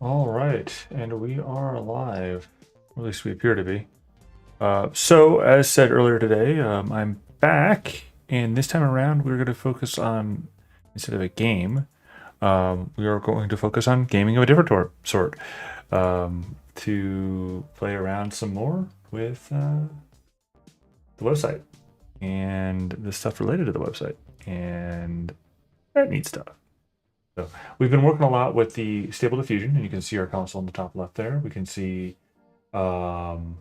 All right, and we are live. Or at least we appear to be. So, as said earlier today, I'm back, and this time around, we're going to focus on, instead of a game, we are going to focus on gaming of a different sort. To play around some more with the website and the stuff related to the website and that neat stuff. So we've been working a lot with the stable diffusion, and you can see our console in the top left there. We can see um,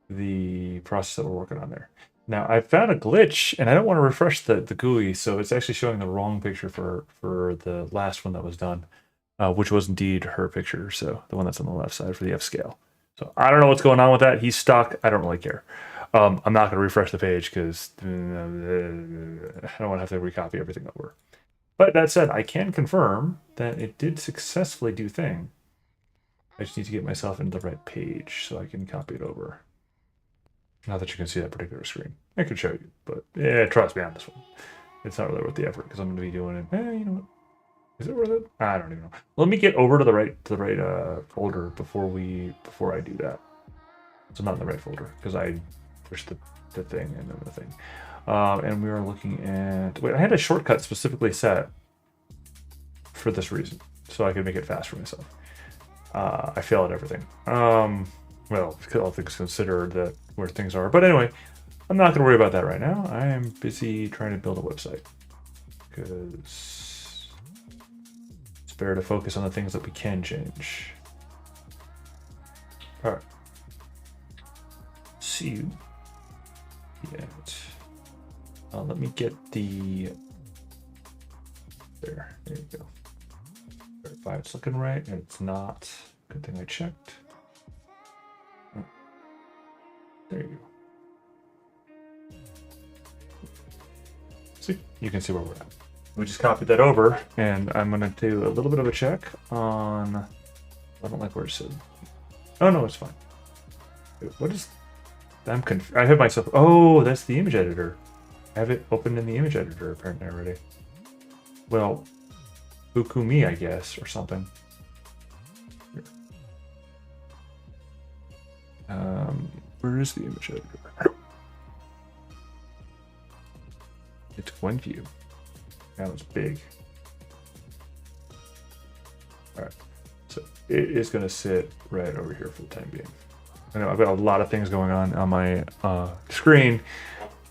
the process that we're working on there. Now I found a glitch, and I don't want to refresh the GUI, so it's actually showing the wrong picture for the last one that was done, which was indeed her picture. So the one that's on the left side for the F scale. So I don't know what's going on with that. He's stuck. I don't really care. I'm not going to refresh the page because I don't want to have to recopy everything over. But that said, I can confirm that it did successfully do thing. I just need to get myself into the right page so I can copy it over. Not that you can see that particular screen. I could show you, but yeah, trust me on this one. It's not really worth the effort because I'm going to be doing it. You know what? Is it worth it? I don't even know. Let me get over to the right folder before I do that. So I'm not in the right folder because I pushed the thing and then the thing. And we are looking at. Wait, I had a shortcut specifically set for this reason, so I could make it fast for myself. I fail at everything. Well, all things considered, that where things are. But anyway, I'm not going to worry about that right now. I am busy trying to build a website because it's better to focus on the things that we can change. All right. See you. Yeah. Let me get the. There you go. Verify it's looking right, and it's not. Good thing I checked. Oh, there you go. See, you can see where we're at. We just copied that over, and I'm gonna do a little bit of a check on. I don't like where it said. Oh no, it's fine. What is? I have myself. Oh, that's the image editor. I have it opened in the image editor apparently already. Well, buku me, I guess, or something. Here. Where is the image editor? It's one view. That was big. All right, so it is going to sit right over here for the time being. I know I've got a lot of things going on my screen,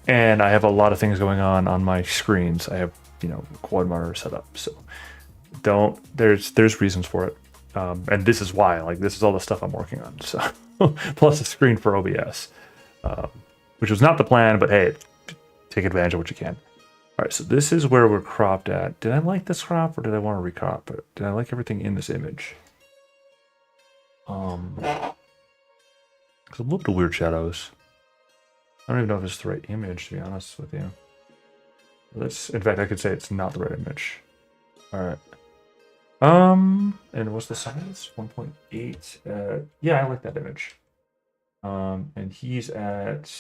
and I have a lot of things going on my screens. I have quad monitor set up, so there's reasons for it, and this is why. Like, this is all the stuff I'm working on. So plus a screen for OBS, which was not the plan, but hey, take advantage of what you can. All right, so this is where we're cropped at. Did I like this crop, or did I want to recrop it? Did I like everything in this image? It's a little bit of weird shadows. I don't even know if it's the right image, to be honest with you. In fact, I could say it's not the right image. All right. And what's the size? 1.8. Yeah, I like that image. And he's at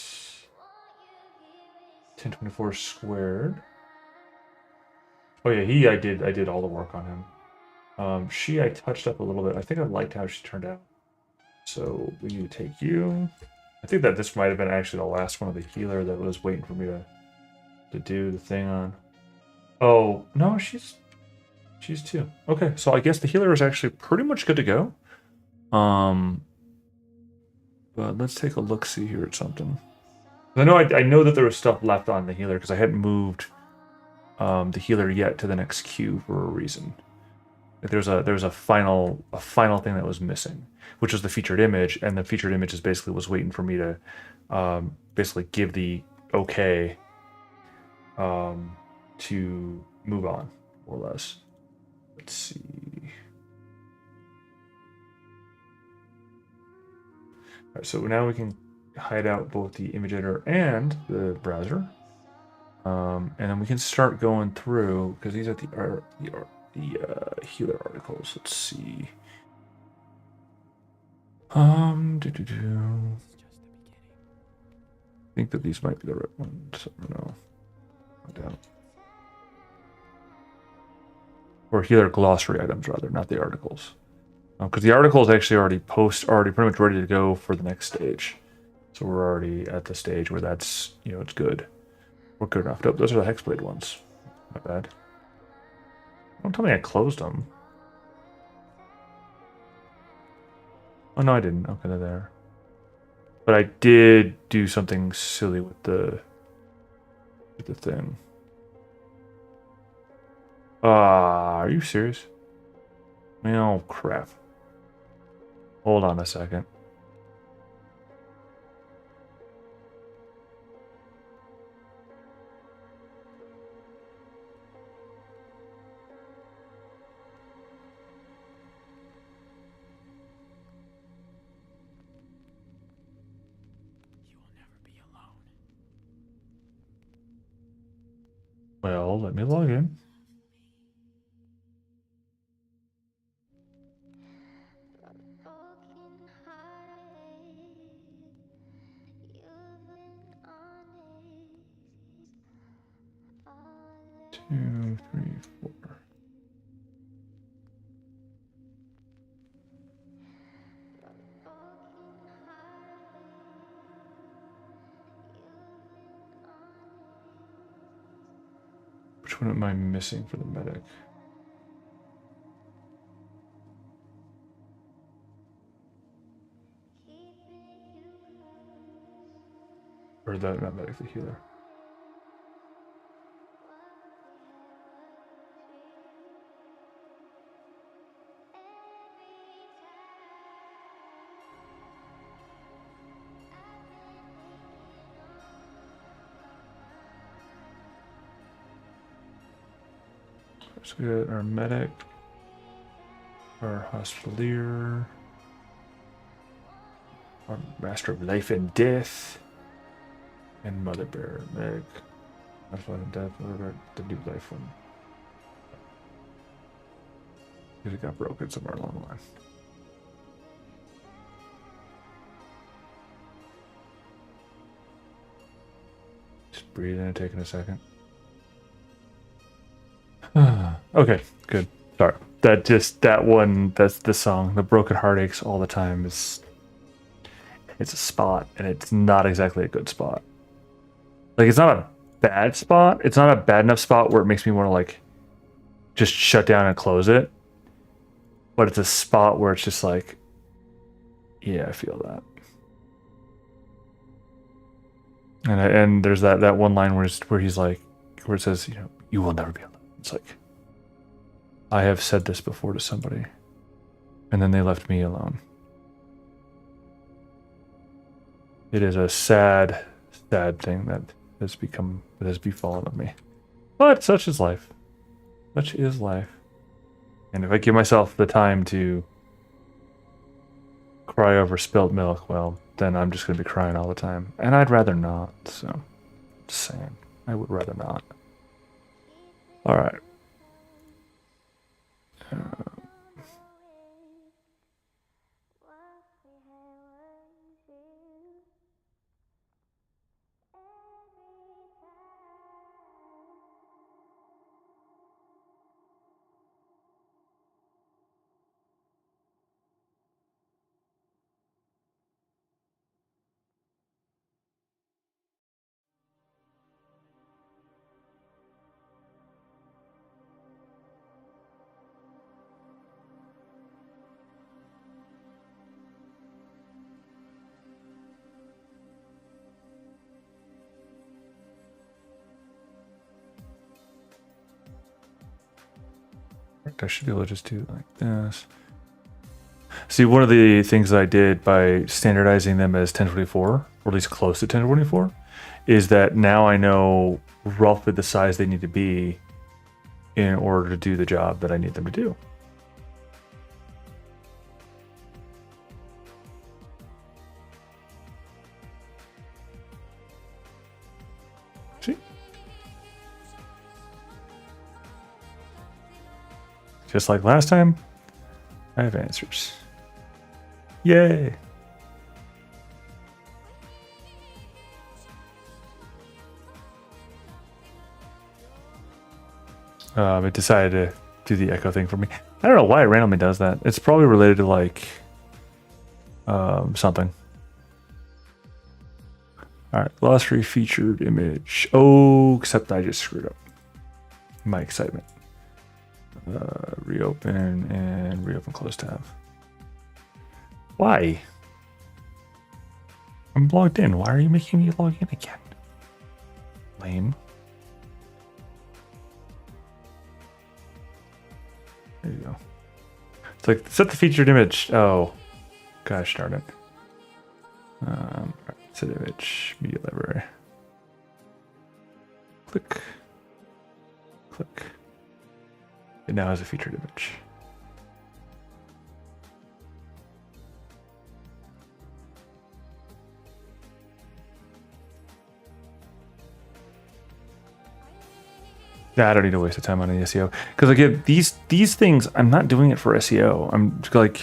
1024 squared. Oh yeah, I did all the work on him. I touched up a little bit. I think I liked how she turned out. So we need to take you. I think that this might have been actually the last one of the healer that was waiting for me to do the thing on. Oh no, she's two. Okay, so I guess the healer is actually pretty much good to go. But let's take a look, see here at something. I know that there was stuff left on the healer because I hadn't moved the healer yet to the next queue for a reason. There's a final thing that was missing, which was the featured image, and the featured image is basically was waiting for me to basically give the okay to move on, more or less. Let's see. All right, so now we can hide out both the image editor and the browser, and then we can start going through because these are the healer articles. Let's see. I think that these might be the right ones. I don't know. I doubt. Or healer glossary items, rather, not the articles. Because the article is actually already pretty much ready to go for the next stage. So we're already at the stage where that's, it's good. We're good enough. Those are the Hexblade ones. Not bad. Don't tell me I closed them. Oh, no, I didn't. Okay, they're there. But I did do something silly with the thing. Are you serious? Oh, crap. Hold on a second. Well, let me log in. Two, three, four. Which one am I missing for the medic? Or not medic, the healer. So we got our medic, our hospitalier, our master of life and death, and mother bear medic. That's life and death, mother bear, the new life one. It got broken somewhere along the line. Just breathing and taking a second. Okay, good. Sorry. That one, that's the song. The broken heart aches all the time it's a spot, and it's not exactly a good spot. Like, it's not a bad spot. It's not a bad enough spot where it makes me want to, like, just shut down and close it. But it's a spot where it's just like, yeah, I feel that. And there's that one line where he's like, where it says, you will never be alone. It's like, I have said this before to somebody, and then they left me alone. It is a sad, sad thing that has befallen of me. But such is life. Such is life. And if I give myself the time to cry over spilt milk, well, then I'm just going to be crying all the time. And I'd rather not, so just saying. I would rather not. All right. I should be able to just do it like this. See, one of the things that I did by standardizing them as 1024, or at least close to 1024, is that now I know roughly the size they need to be in order to do the job that I need them to do. See? Just like last time, I have answers. Yay! It decided do the echo thing for me. I don't know why it randomly does that. It's probably related to like something. All right, glossary featured image. Oh, except I just screwed up. My excitement. Reopen and reopen close tab. Why? I'm logged in. Why are you making me log in again? Lame. There you go. It's like set the featured image. Oh, gosh darn it. Right, set image, media library. Click. Click. It now has a featured image. Nah, I don't need to waste the time on the SEO because again, these things I'm not doing it for SEO. I'm like,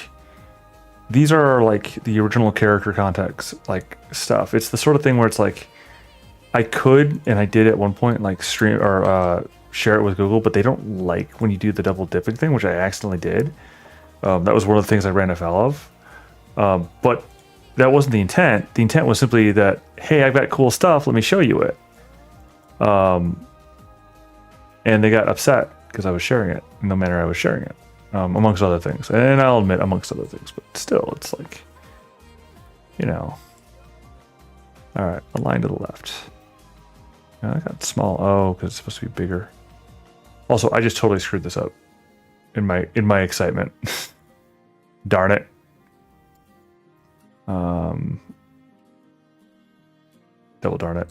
these are like the original character context like stuff. It's the sort of thing where it's like I could and I did at one point like stream or share it with Google, but they don't like when you do the double dipping thing, which I accidentally did. That was one of the things I ran afoul of. But that wasn't the intent. The intent was simply that, hey, I've got cool stuff. Let me show you it. And they got upset because I was sharing it in the manner I was sharing it, amongst other things. And I'll admit, amongst other things, but still, it's like, you know. All right, align to the left. I got small. Oh, because it's supposed to be bigger. Also, I just totally screwed this up in my excitement. Darn it. Double darn it.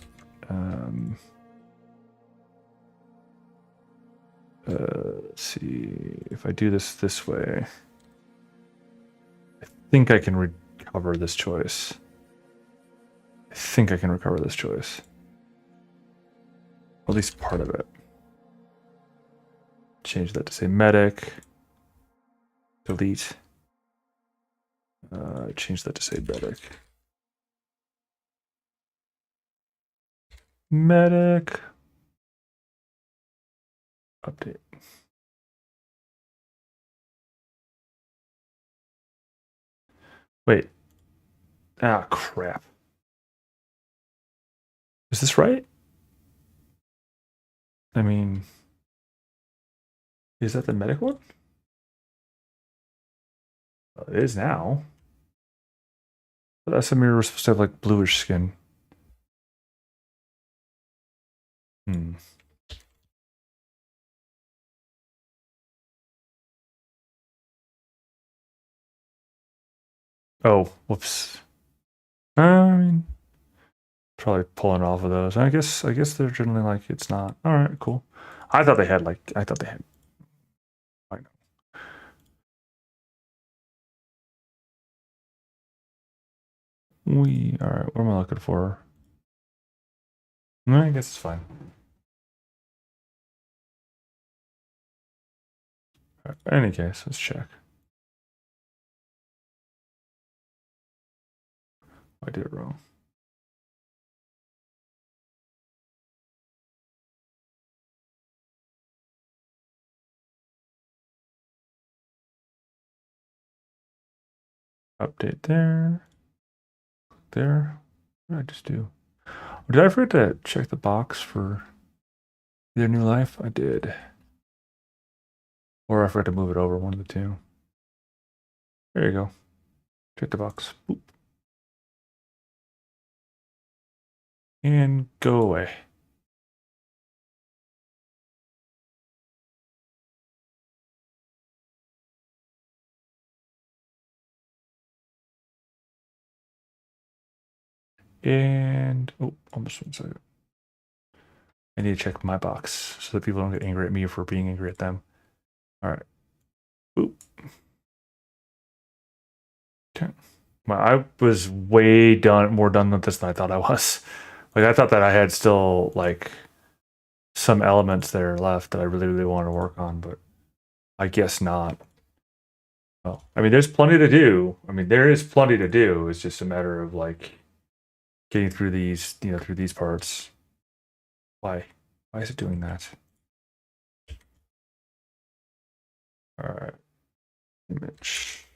Let's see if I do this way. I think I can recover this choice. At least part of it. Change that to say medic. Delete. Change that to say medic. Medic. Update. Wait. Ah, crap. Is this right? I mean, is that the medic one? It is now. But Asamir was supposed to have like bluish skin. Oh, whoops. I mean, probably pulling off of those. I guess they're generally like it's not. All right, cool. I thought they had. I know. All right. What am I looking for? I guess it's fine. Right, in any case, let's check. I did it wrong. Update there. There. What did I just do? Did I forget to check the box for their new life? I did. Or I forgot to move it over, one of the two. There you go. Check the box. Boop. And go away. And oh, almost 1 second. I need to check my box so that people don't get angry at me for being angry at them. All right. Oop. Okay. Well, I was way more done with this than I thought I was. Like I thought that I had still like some elements there left that I really wanted to work on, but I guess not. Well, I mean, there's plenty to do. I mean, there is plenty to do. It's just a matter of like getting through these, through these parts. Why? Why is it doing that? All right. Image.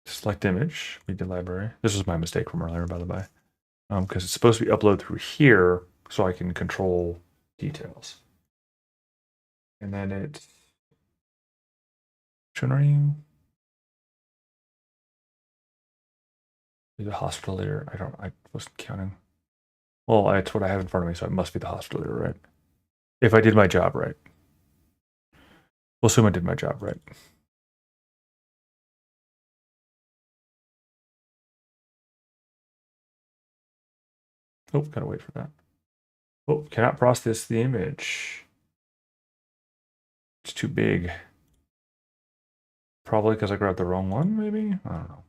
Select image, media library. This was my mistake from earlier, by the way. Because it's supposed to be uploaded through here so I can control details. And then it's... Which one are you? The hospital leader. I wasn't counting. Well, it's what I have in front of me, so it must be the hospital leader, right? If I did my job right. We'll assume I did my job right. Oh, gotta wait for that. Oh, cannot process the image. It's too big. Probably because I grabbed the wrong one, maybe? I don't know.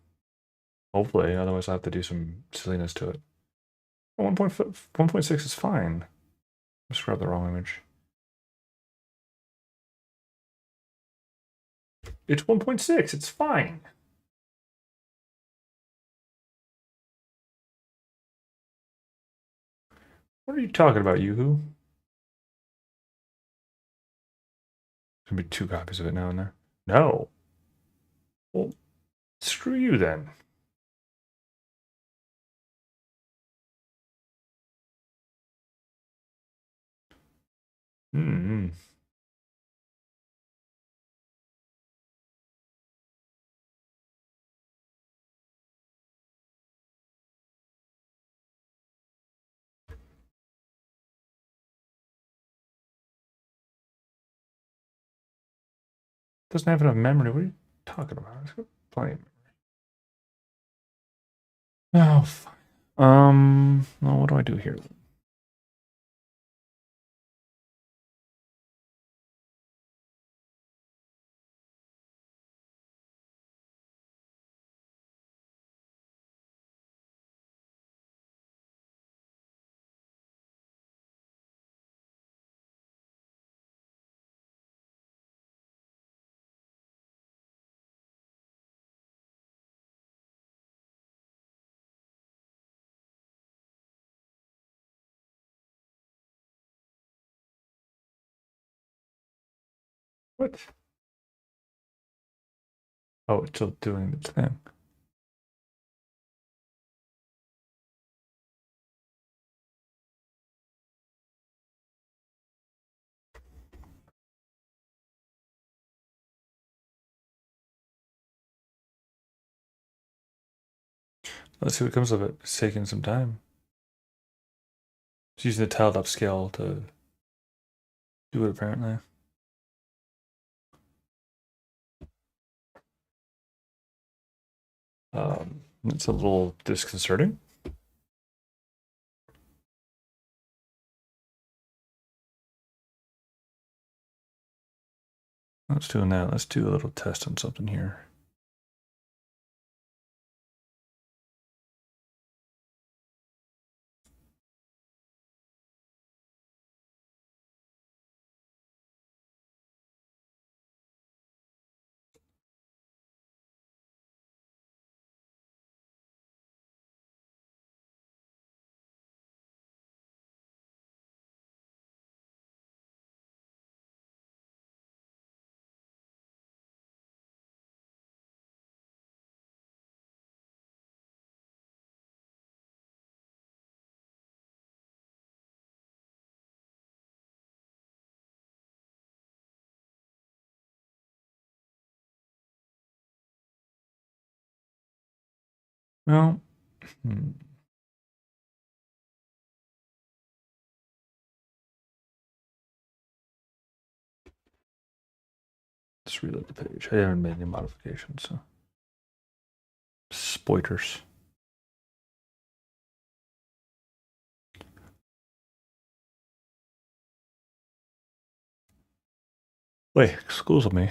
Hopefully, otherwise I'll have to do some silliness to it. 1.6 is fine. Just grab the wrong image. It's 1.6, it's fine. What are you talking about, Yoo-hoo? There's gonna be 2 copies of it now and there. No. Well, screw you then. Hmm. Doesn't have enough memory. What are you talking about? It's got plenty of memory. Oh, fine. Well, what do I do here? What? Oh, it's still doing its thing. Let's see what comes of it. It's taking some time. It's using the tiled up scale to do it, apparently. It's a little disconcerting. Let's do that. Let's do a little test on something here. Well, let's reload the page. I haven't made any modifications, so. Spoiters. Wait, excuse me.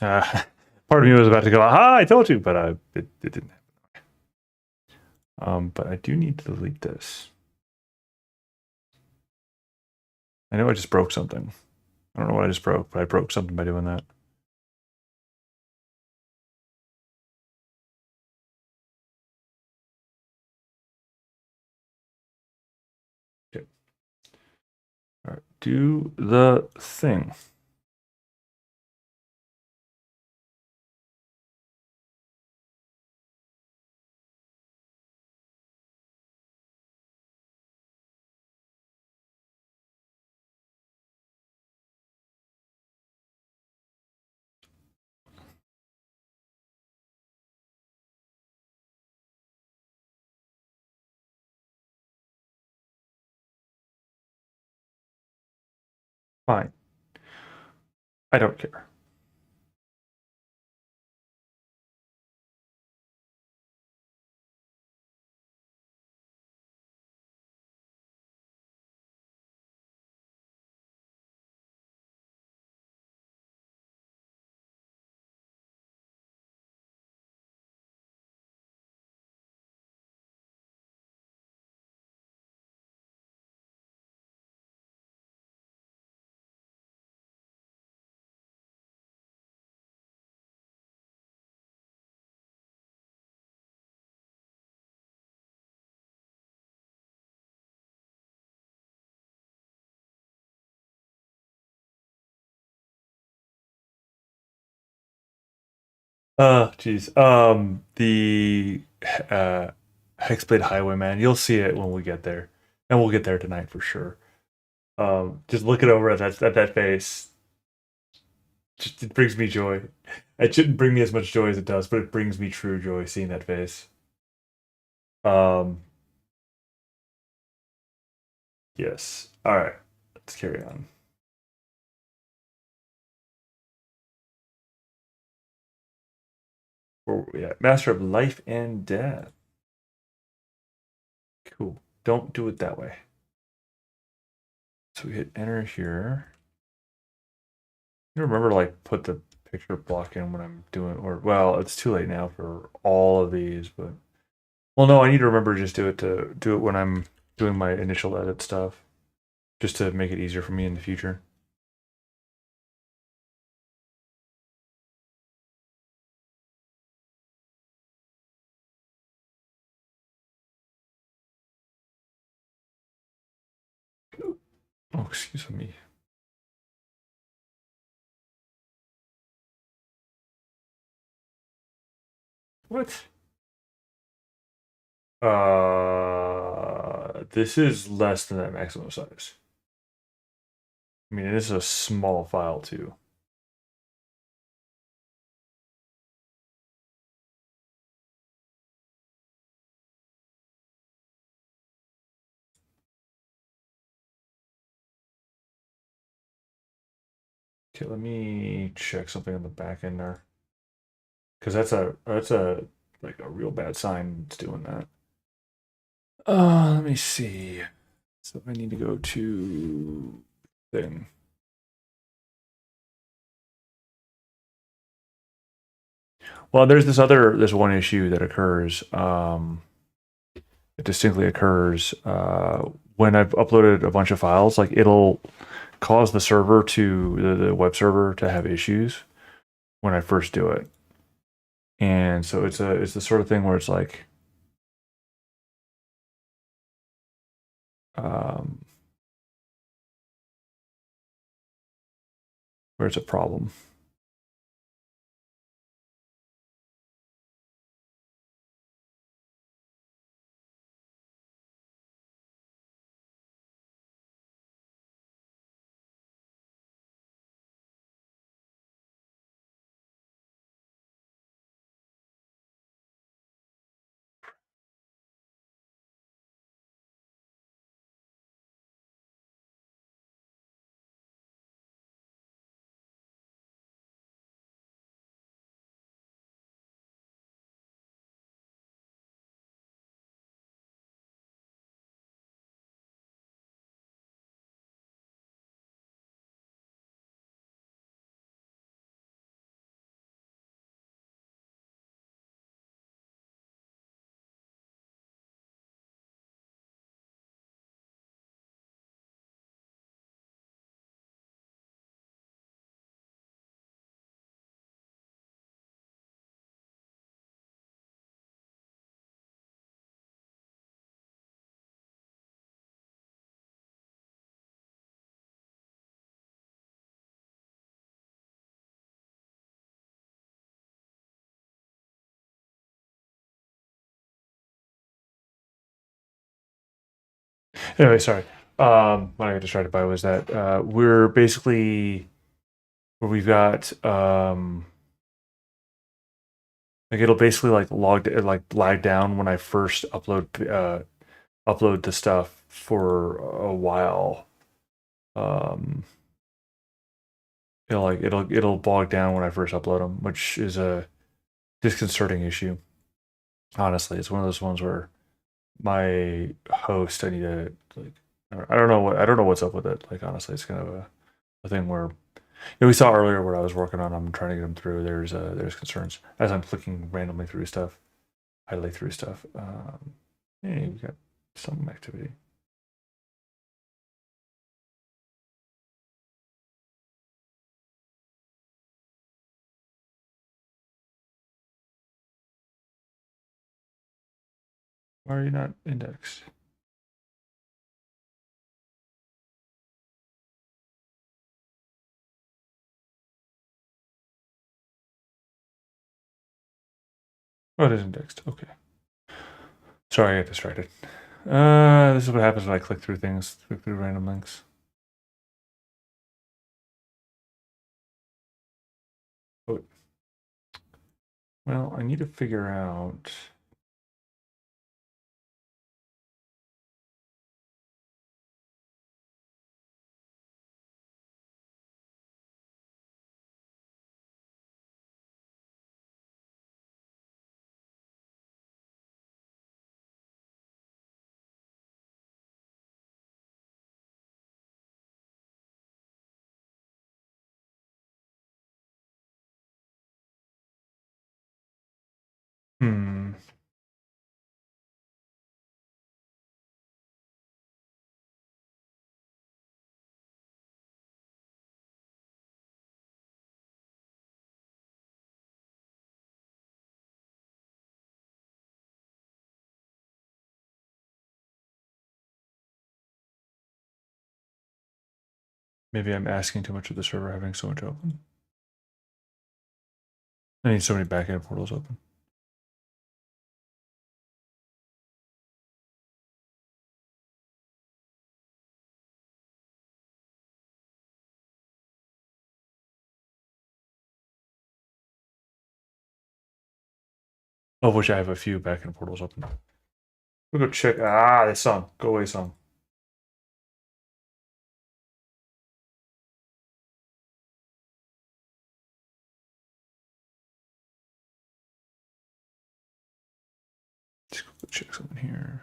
Part of me was about to go, aha, I told you, but it didn't happen. But I do need to delete this. I know I just broke something. I don't know what I just broke, but I broke something by doing that. Okay. All right. Do the thing. Fine. I don't care. Geez. The uh, Hexblade Highwayman. You'll see it when we get there, and we'll get there tonight for sure. Just looking over at that face, just it brings me joy. It shouldn't bring me as much joy as it does, but it brings me true joy seeing that face. Um, yes. All right. Let's carry on. Where were we at? Master of Life and Death. Cool. Don't do it that way. So we hit enter here. I remember like put the picture block in when I'm doing, or well, it's too late now for all of these, but well, no, I need to remember to just do it when I'm doing my initial edit stuff, just to make it easier for me in the future. Oh, excuse me. What? This is less than that maximum size. I mean, this is a small file too. Okay, let me check something on the back end there, because that's a like a real bad sign. It's doing that. Let me see. So I need to go to thing. Well, there's one issue that occurs. It distinctly occurs when I've uploaded a bunch of files. Like it'll cause the server to the web server to have issues when I first do it, and so it's the sort of thing where it's like um, where it's a problem. Anyway, sorry. What I got distracted by was that we're basically where we've got like it'll basically like lag down when I first upload the stuff for a while. Um, it'll bog down when I first upload them, which is a disconcerting issue. Honestly, it's one of those ones where my host, I need to like, I don't know what's up with it. Like honestly, it's kind of a thing where we saw earlier what I was working on. I'm trying to get them through. There's concerns as I'm clicking randomly through stuff, idly through stuff. Hey, we got some activity. Why are you not indexed? Oh, it is indexed. Okay. Sorry, I got distracted. This is what happens when I click through things, click through random links. Oh, well, I need to figure out. Hmm. Maybe I'm asking too much of the server having so much open. I need so many backend portals open. Of which I have a few backend portals open. We'll go check. Ah, they sung. Go away, song. Let's go check something here.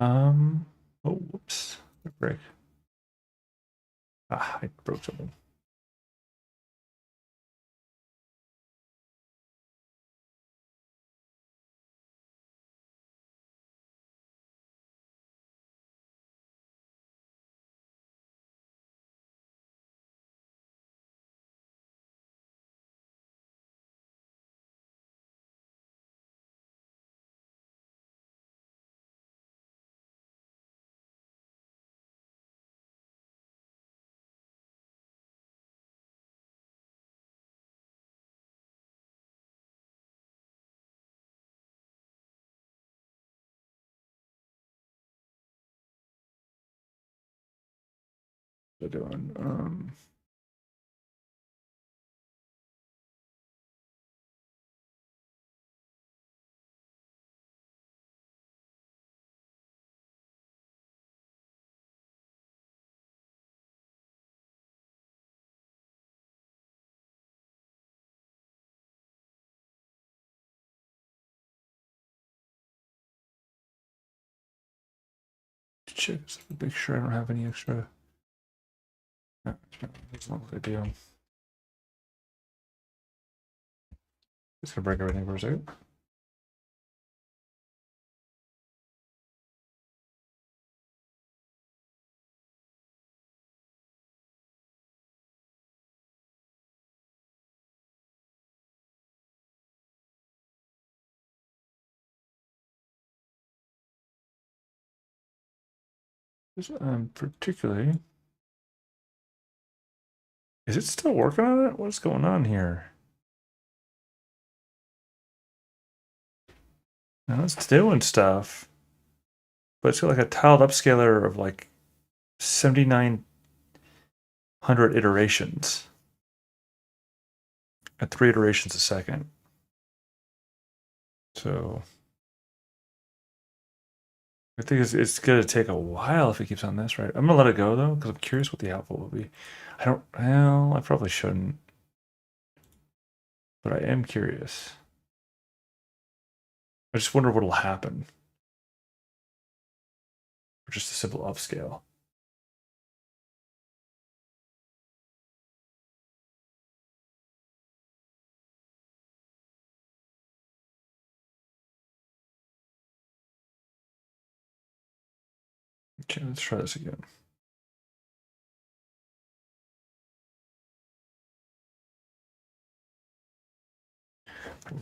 Oh, whoops. Break. Ah, I broke something. What they're doing. Check make sure I don't have any extra. That's not what I do. Just gonna break everything for a second. Particularly, is it still working on it? What's going on here? No, it's doing stuff, but it's got like a tiled upscaler of like 7,900 iterations at 3 iterations a second. So I think it's going to take a while if it keeps on this, right? I'm going to let it go though, because I'm curious what the output will be. Well, I probably shouldn't, but I am curious. I just wonder what'll happen. Or just a simple upscale. Okay, let's try this again.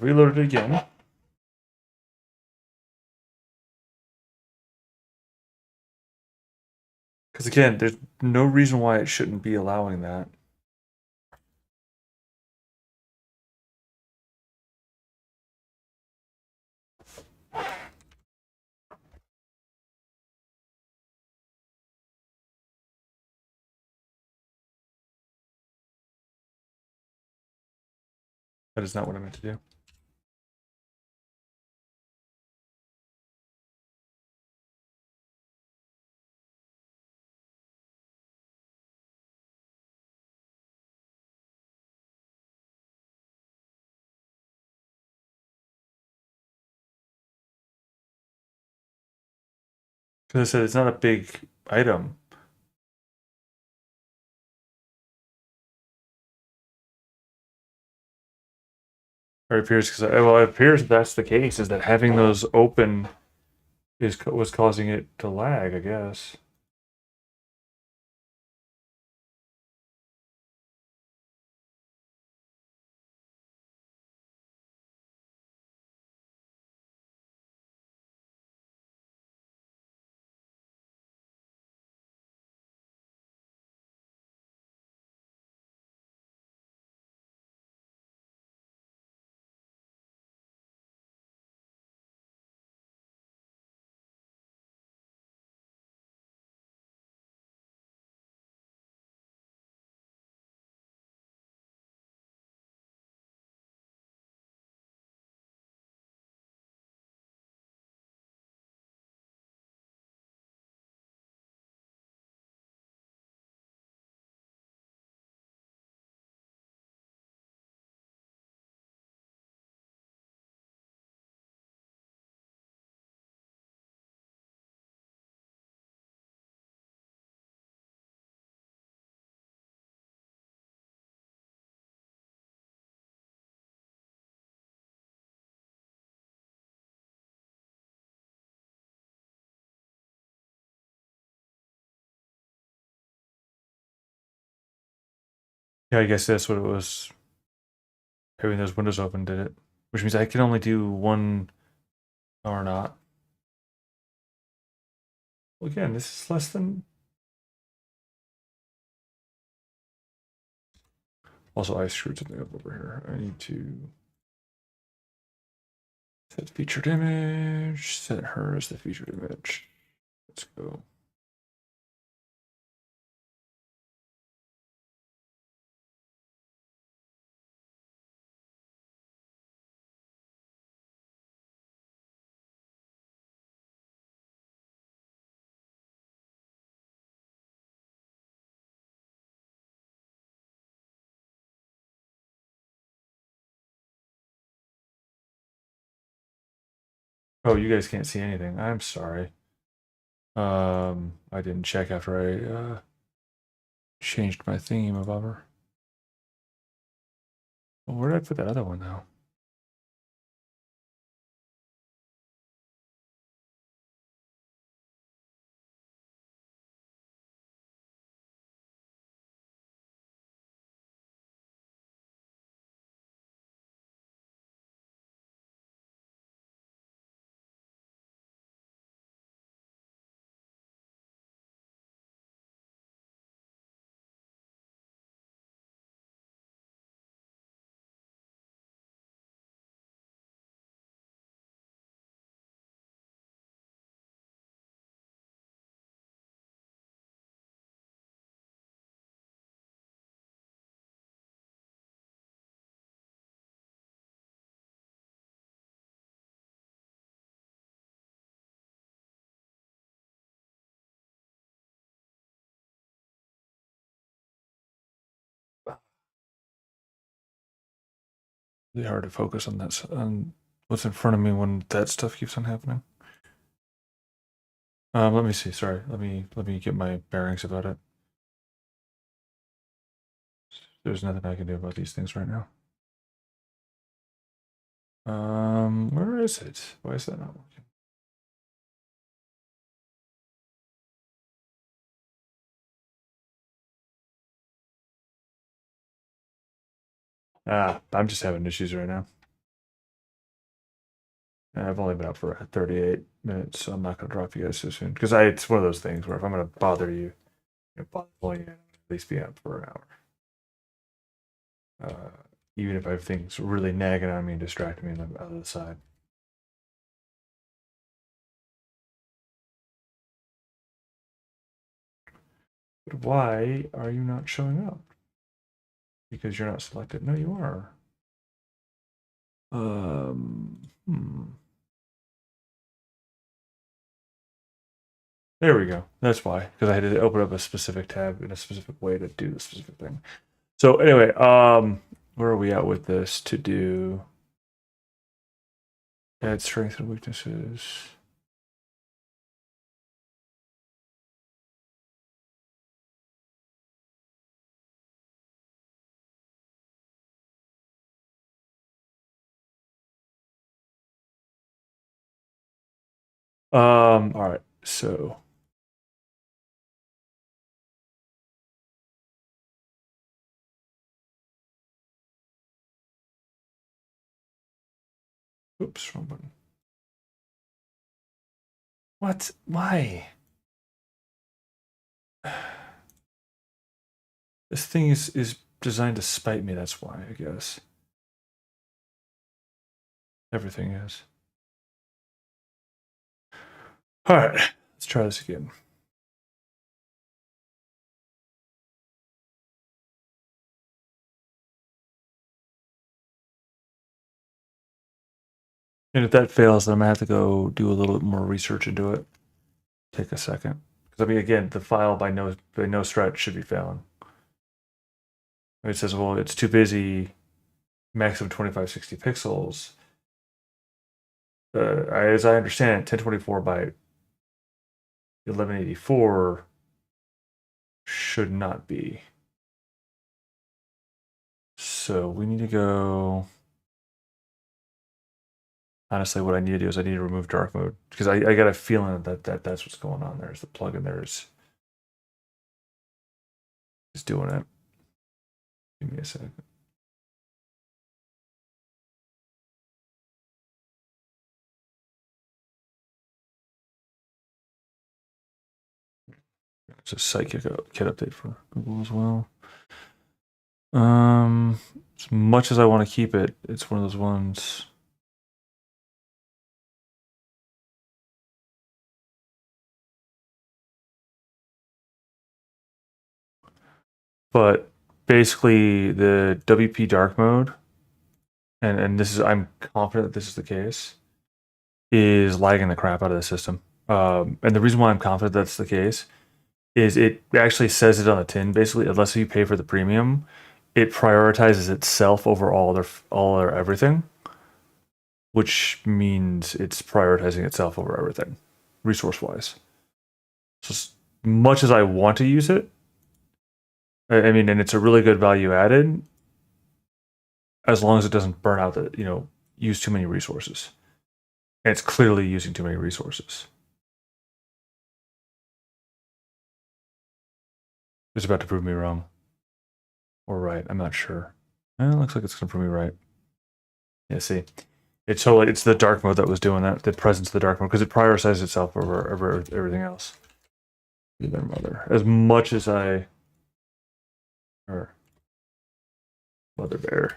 Reload it again. Because again, there's no reason why it shouldn't be allowing that. That is not what I meant to do. Because I said it's not a big item. Or it appears because well, it appears that's the case. Is that having those open was causing it to lag? I guess. Yeah, I guess that's what it was. Having those windows open did it, which means I can only do one or not. Well, again, this is less than. Also, I screwed something up over here. I need to set featured image. Set her as the featured image. Let's go. Oh, you guys can't see anything. I'm sorry. I didn't check after I changed my theme above her. Well, where did I put that other one though? Really hard to focus on that, on what's in front of me when that stuff keeps on happening. Let me see. Sorry, let me get my bearings about it. There's nothing I can do about these things right now. Where is it? Why is that not working? I'm just having issues right now. I've only been up for 38 minutes, so I'm not going to drop you guys so soon. Because it's one of those things where if I'm going to bother you, bother you, at least be up for an hour. Even if I have things really nagging on me and distracting me on the other side. But why are you not showing up? Because you're not selected. No, you are. There we go. That's why. Because I had to open up a specific tab in a specific way to do the specific thing. So anyway, where are we at with this to do? Add strengths and weaknesses. All right, so oops, wrong button. What? Why? This thing is designed to spite me, that's why, I guess. Everything is. Alright, let's try this again. And if that fails, then I'm gonna have to go do a little bit more research into it. Take a second. Because I mean, again, the file by no stretch should be failing. It says, well, it's too busy, maximum 2560 pixels. As I understand it, 1024 by 1184 should not be. So we need to go. Honestly, what I need to do is I need to remove dark mode because I got a feeling that that's what's going on there. Is the plugin there is doing it. Give me a second. It's a site kit update for Google as well. As much as I want to keep it, it's one of those ones. But basically, the WP dark mode, and this is I'm confident that this is the case, is lagging the crap out of the system. And the reason why I'm confident that's the case is it actually says it on the tin. Basically, unless you pay for the premium, it prioritizes itself over all their everything, which means it's prioritizing itself over everything, resource wise. So as much as I want to use it, I mean, and it's a really good value added, as long as it doesn't burn out use too many resources. And it's clearly using too many resources. It's about to prove me wrong. Or right, I'm not sure. It looks like it's gonna prove me right. Yeah, see. It's the dark mode that was doing that, the presence of the dark mode, because it prioritizes itself over everything else. Their mother. As much as or Mother Bear.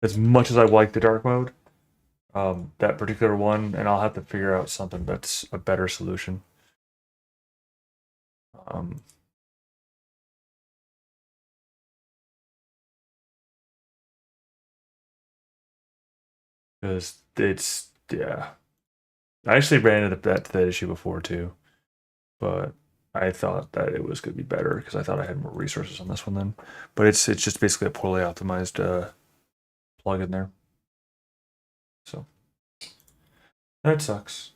As much as I like the dark mode, that particular one, and I'll have to figure out something that's a better solution. Because yeah. I actually ran into that issue before too, but I thought that it was going to be better because I thought I had more resources on this one then. But it's just basically a poorly optimized plugin there. So that sucks.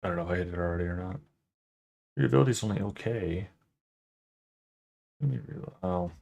I don't know if I hit it already or not. Your ability's only okay. Let me reload. Oh.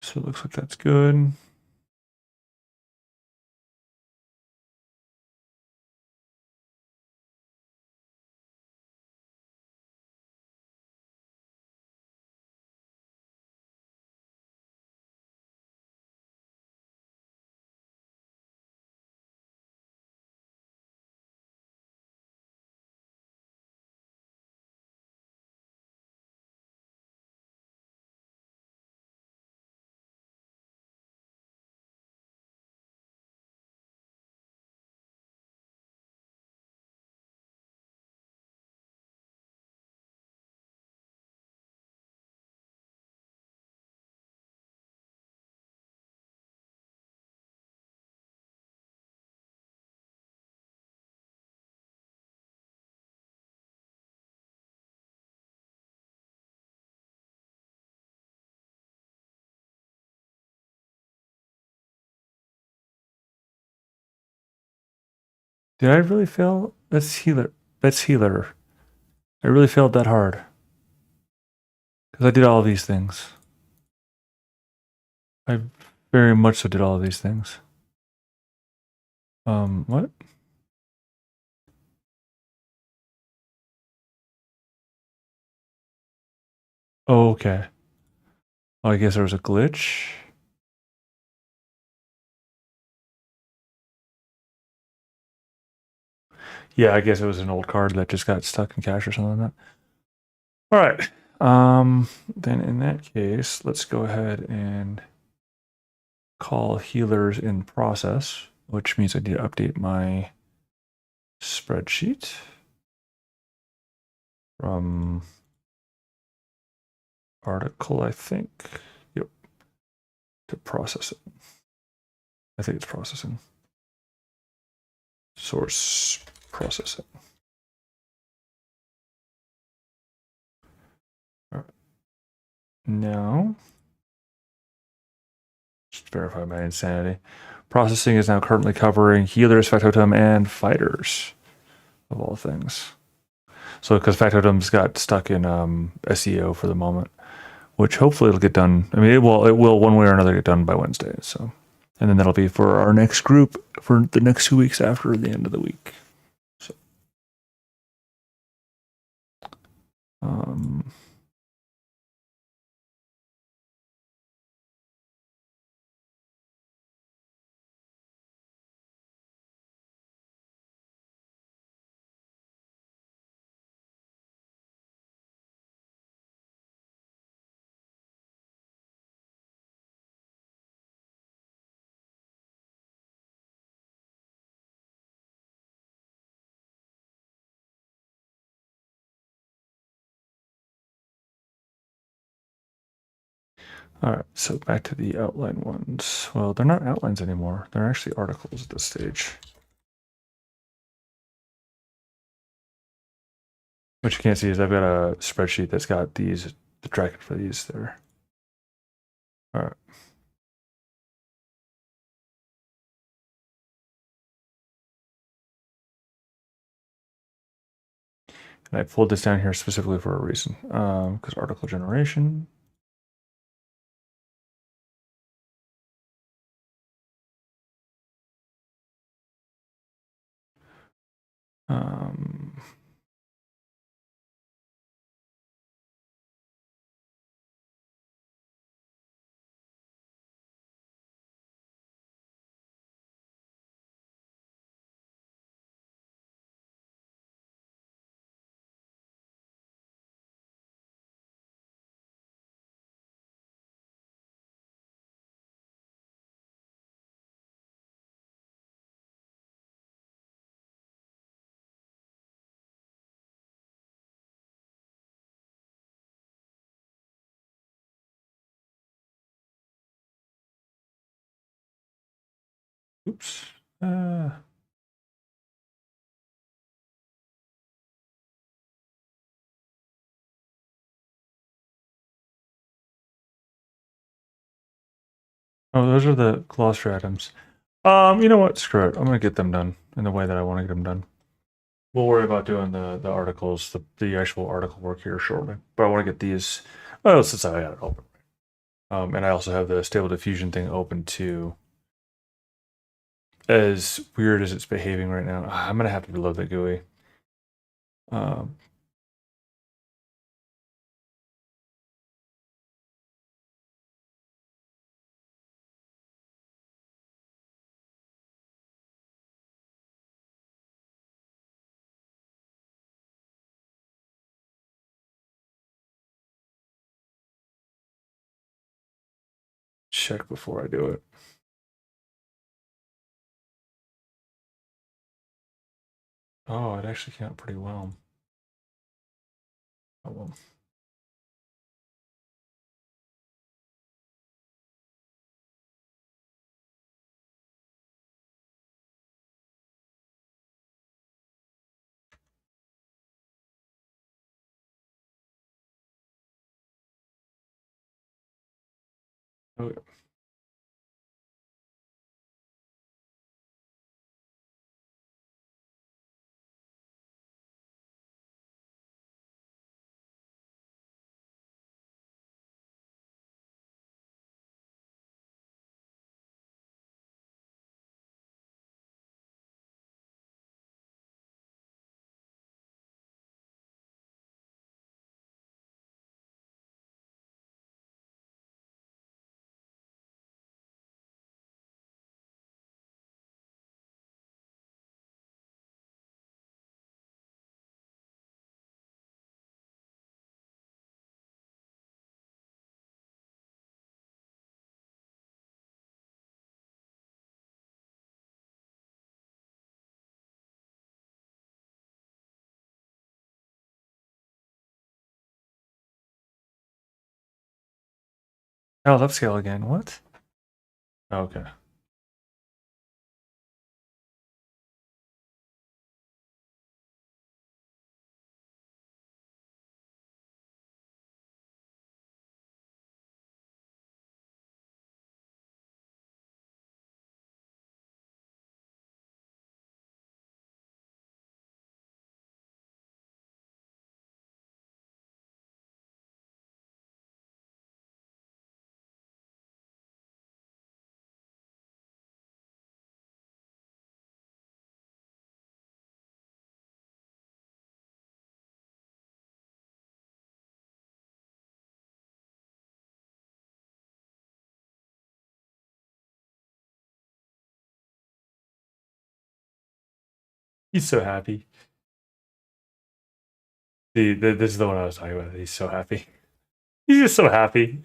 So it looks like that's good. Did I really fail? That's healer. That's healer. I really failed that hard. Because I did all of these things. I very much so did all of these things. What? Oh, okay. Oh, I guess there was a glitch. Yeah, I guess it was an old card that just got stuck in cache or something like that. All right. Then in that case, let's go ahead and call healers in process, which means I need to update my spreadsheet from article, I think. Yep. To process it. I think it's processing. Source processing. All right. Now, just verify my insanity. Processing is now currently covering healers, factotum, and fighters, of all things. So, because factotum's got stuck in SEO for the moment, which hopefully it'll get done. I mean, it will one way or another get done by Wednesday. So, and then that'll be for our next group for the next 2 weeks after the end of the week. So, all right, so back to the outline ones. Well, they're not outlines anymore. They're actually articles at this stage. What you can't see is I've got a spreadsheet that's got these, the tracking for these there. All right. And I pulled this down here specifically for a reason, because article generation. Oops. Oh, those are the claustratums. You know what? Screw it. I'm gonna get them done in the way that I want to get them done. We'll worry about doing the articles, the actual article work here shortly. But I want to get these. Well, since I got it open, and I also have the stable diffusion thing open too. As weird as it's behaving right now, I'm gonna have to reload that GUI. Um, check before I do it. Oh, it actually came out pretty well. Oh well. Oh, yeah. Oh, left scale again. What? Okay. He's so happy. This is the one I was talking about. He's so happy. He's just so happy.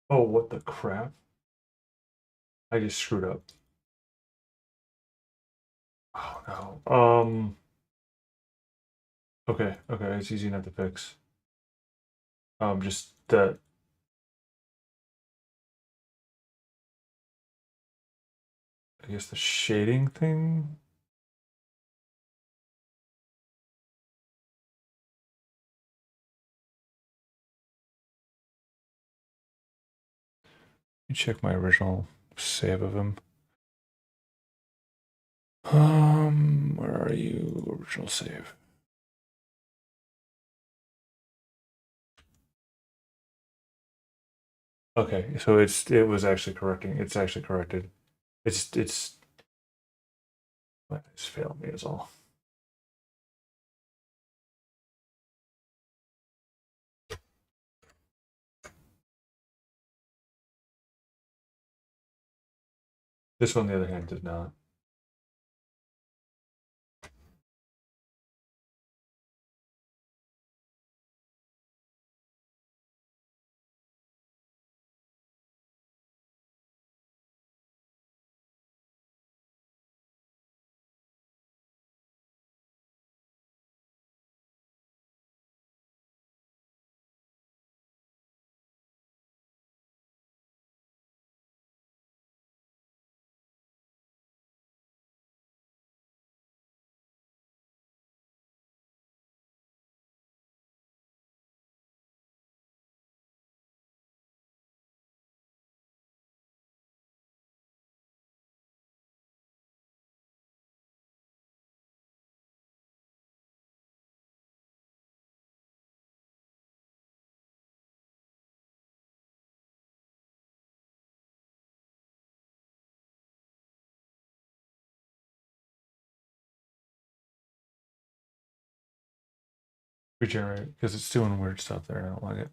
Oh, what the crap? I just screwed up. Oh no. Okay, okay, it's easy enough to fix. Just that. I guess the shading thing. Let me check my original save of him. Where are you? Original save. Okay, so it was actually correcting. It's actually corrected. It's failed me is all. This one, on the other hand, did not. regenerate because it's doing weird stuff there. I don't like it.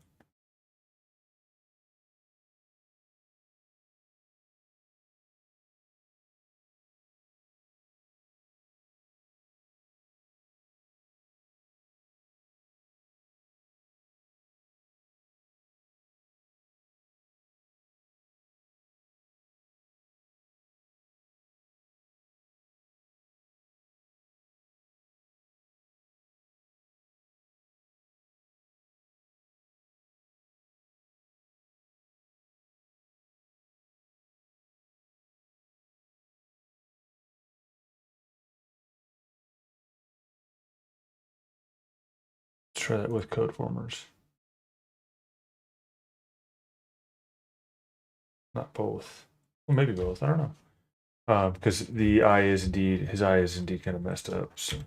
Let's try that with code formers. Not both. Well, maybe both. I don't know. Because the eye is indeed his eye is indeed kind of messed up. So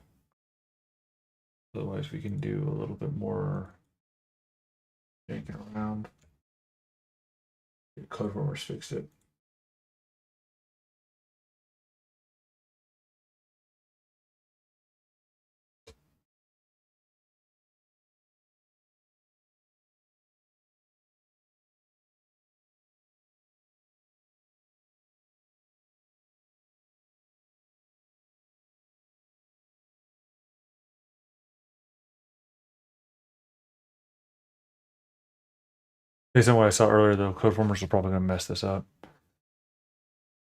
otherwise, we can do a little bit more yanking around. Code formers fixed it. Based on what I saw earlier, though, code formers are probably going to mess this up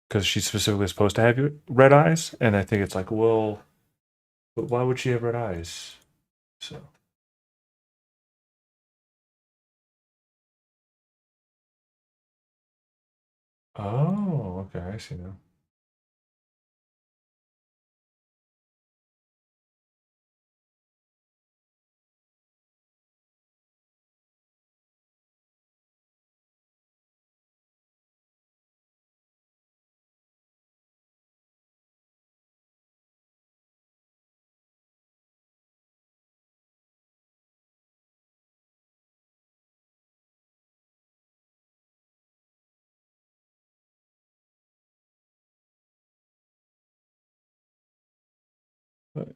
because she's specifically supposed to have red eyes, and I think it's like, well, but why would she have red eyes? So. Oh, okay, I see now. But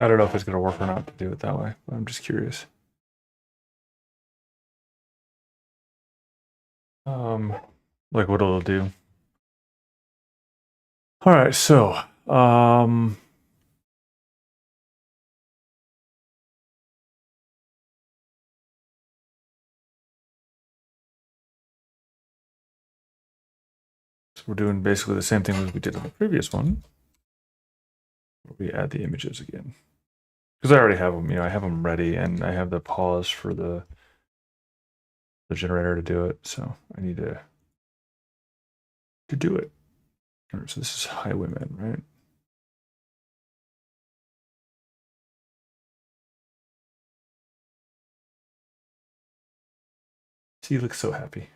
I don't know if it's going to work or not to do it that way. I'm just curious. Um, like what it'll do. All right, so so we're doing basically the same thing as we did on the previous one. We add the images again because I already have them. I have them ready, and I have the pause for the generator to do it. So I need to do it. All right, so this is Highwayman, right? See, he looks so happy.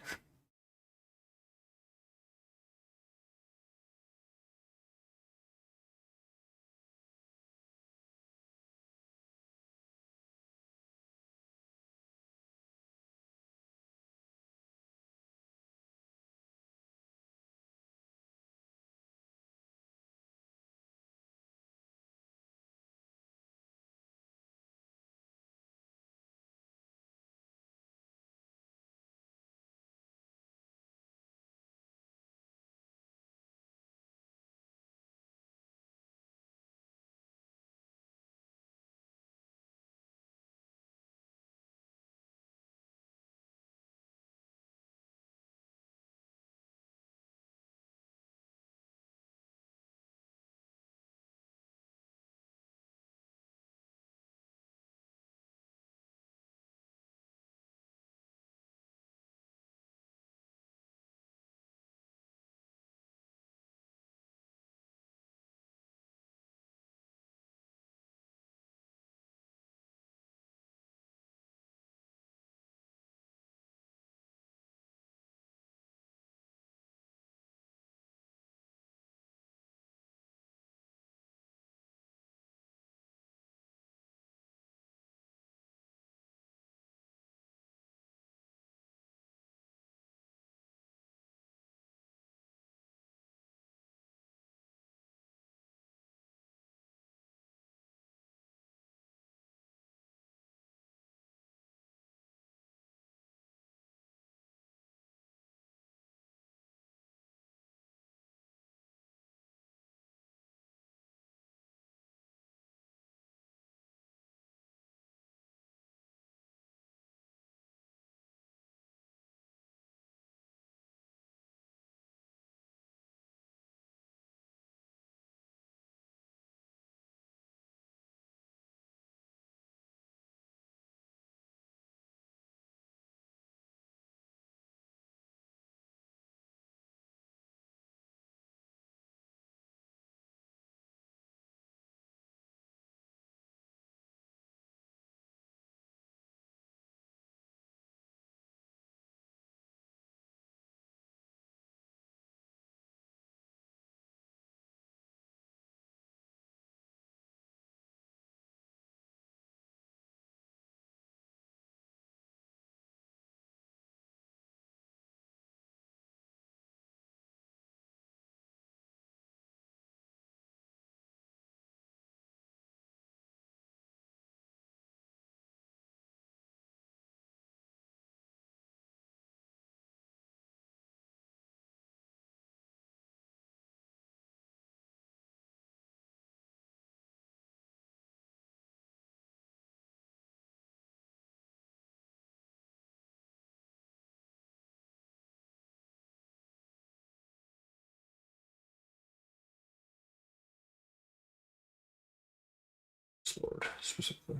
Lord specifically.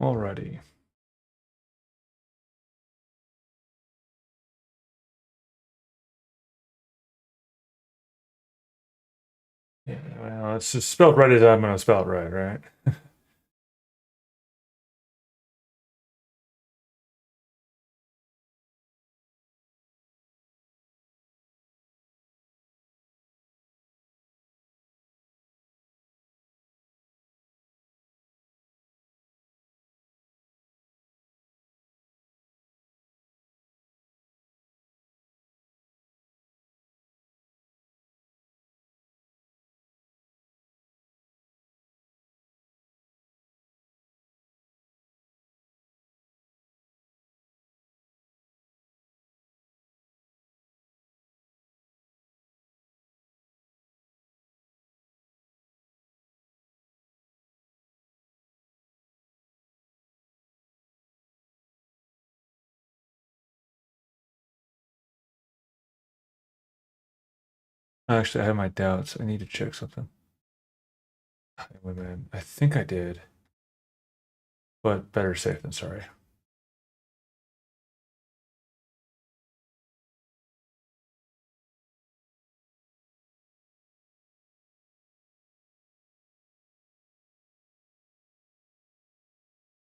Alrighty. Yeah, well, it's just spelled right as I'm going to spell it right, right? Actually, I have my doubts. I need to check something. Wait a minute. I think I did, but better safe than sorry.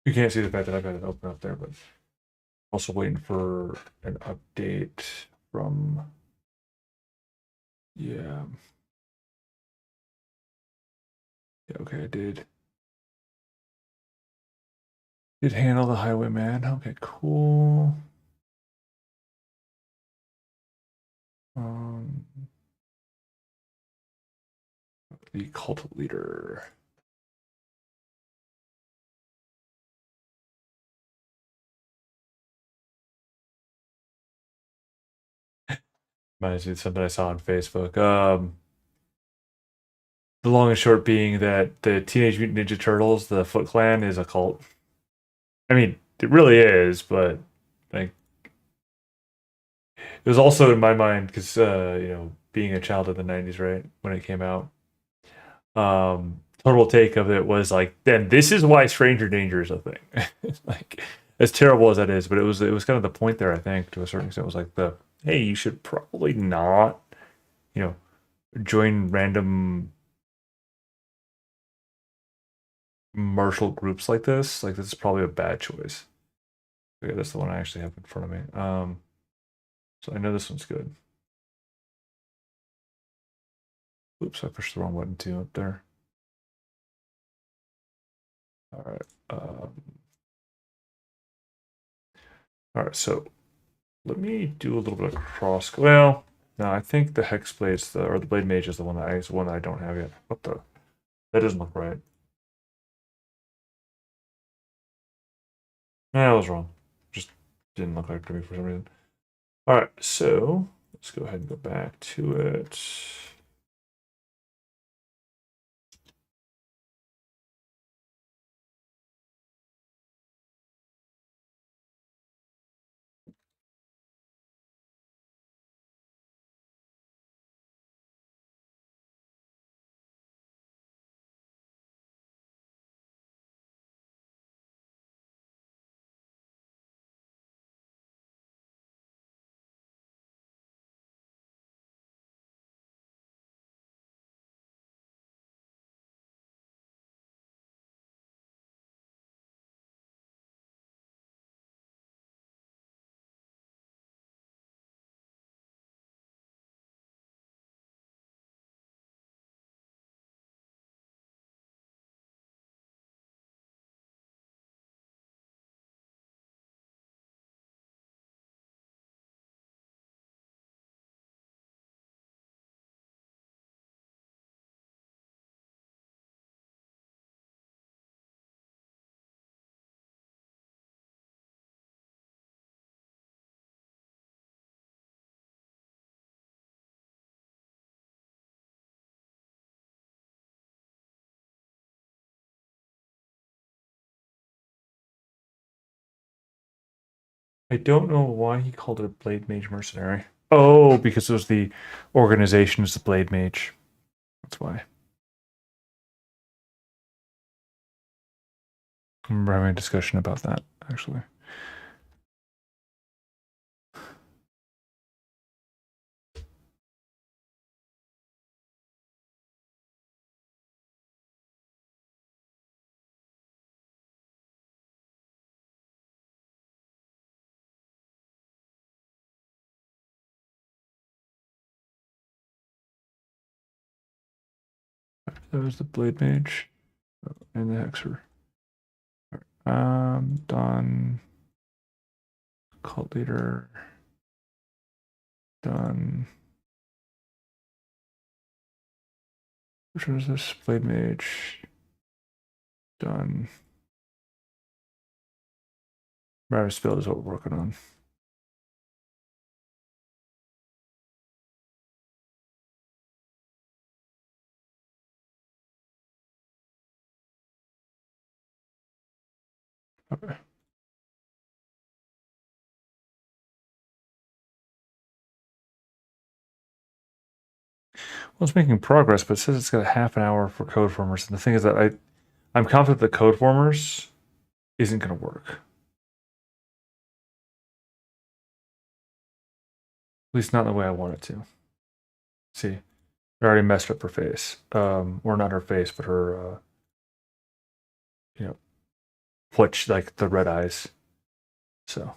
You can't see the fact that I've had it open up there, but also waiting for an update from, yeah. Yeah, okay, I did. Did handle the highwayman. Okay, cool. Um, the cult leader. Reminds me of something I saw on Facebook. The long and short being that the Teenage Mutant Ninja Turtles, the Foot Clan, is a cult. I mean, it really is, but like it was also in my mind because being a child of the '90s, right when it came out, total take of it was like, then this is why Stranger Danger is a thing. Like as terrible as that is, but it was kind of the point there. I think to a certain extent it was like the hey, you should probably not, you know, join random martial groups like this. Like this is probably a bad choice. Okay, that's the one I actually have in front of me. So I know this one's good. Oops, I pushed the wrong button too up there. All right. All right. So let me do a little bit of cross. Well, no, I think the Hexblade or the Blade Mage is the one that I don't have yet. What the? That doesn't look right. I was wrong. Just didn't look like to me for some reason. All right. So let's go ahead and go back to it. I don't know why he called it a Blade Mage Mercenary. Oh, because it was the organization is the Blade Mage. That's why. I remember having a discussion about that, actually. That was the Blade Mage and the Hexer. Done. Cult Leader. Done. Which one is this? Blade Mage. Done. Ravis Build is what we're working on. Okay. Well, it's making progress, but it says it's got a half an hour for code formers. And the thing is that I'm confident that code formers isn't going to work. At least not in the way I want it to. See, it already messed up her face. Or not her face, but her, which, like the red eyes. So.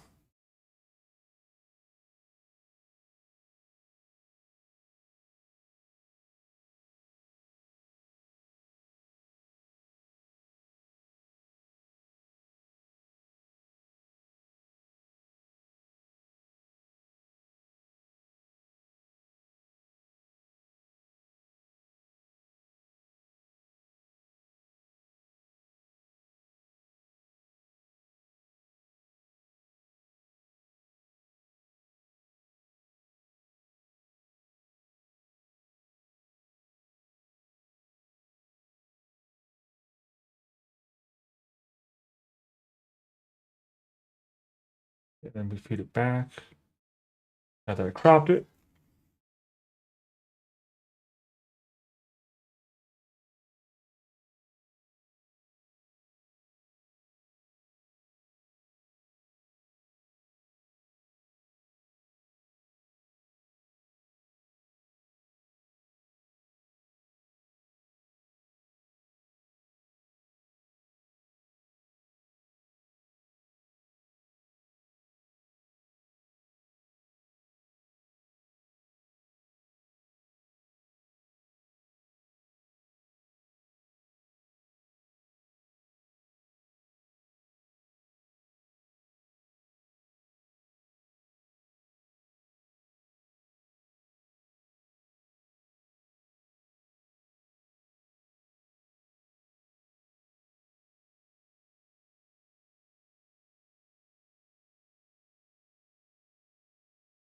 And then we feed it back. Now that I cropped it.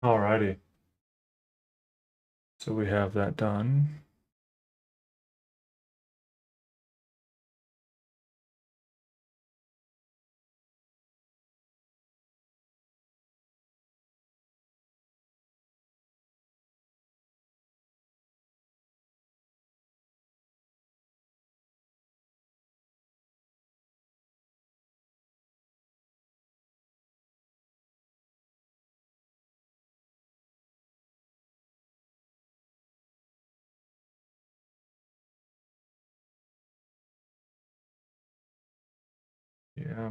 Alrighty. So we have that done. Yeah.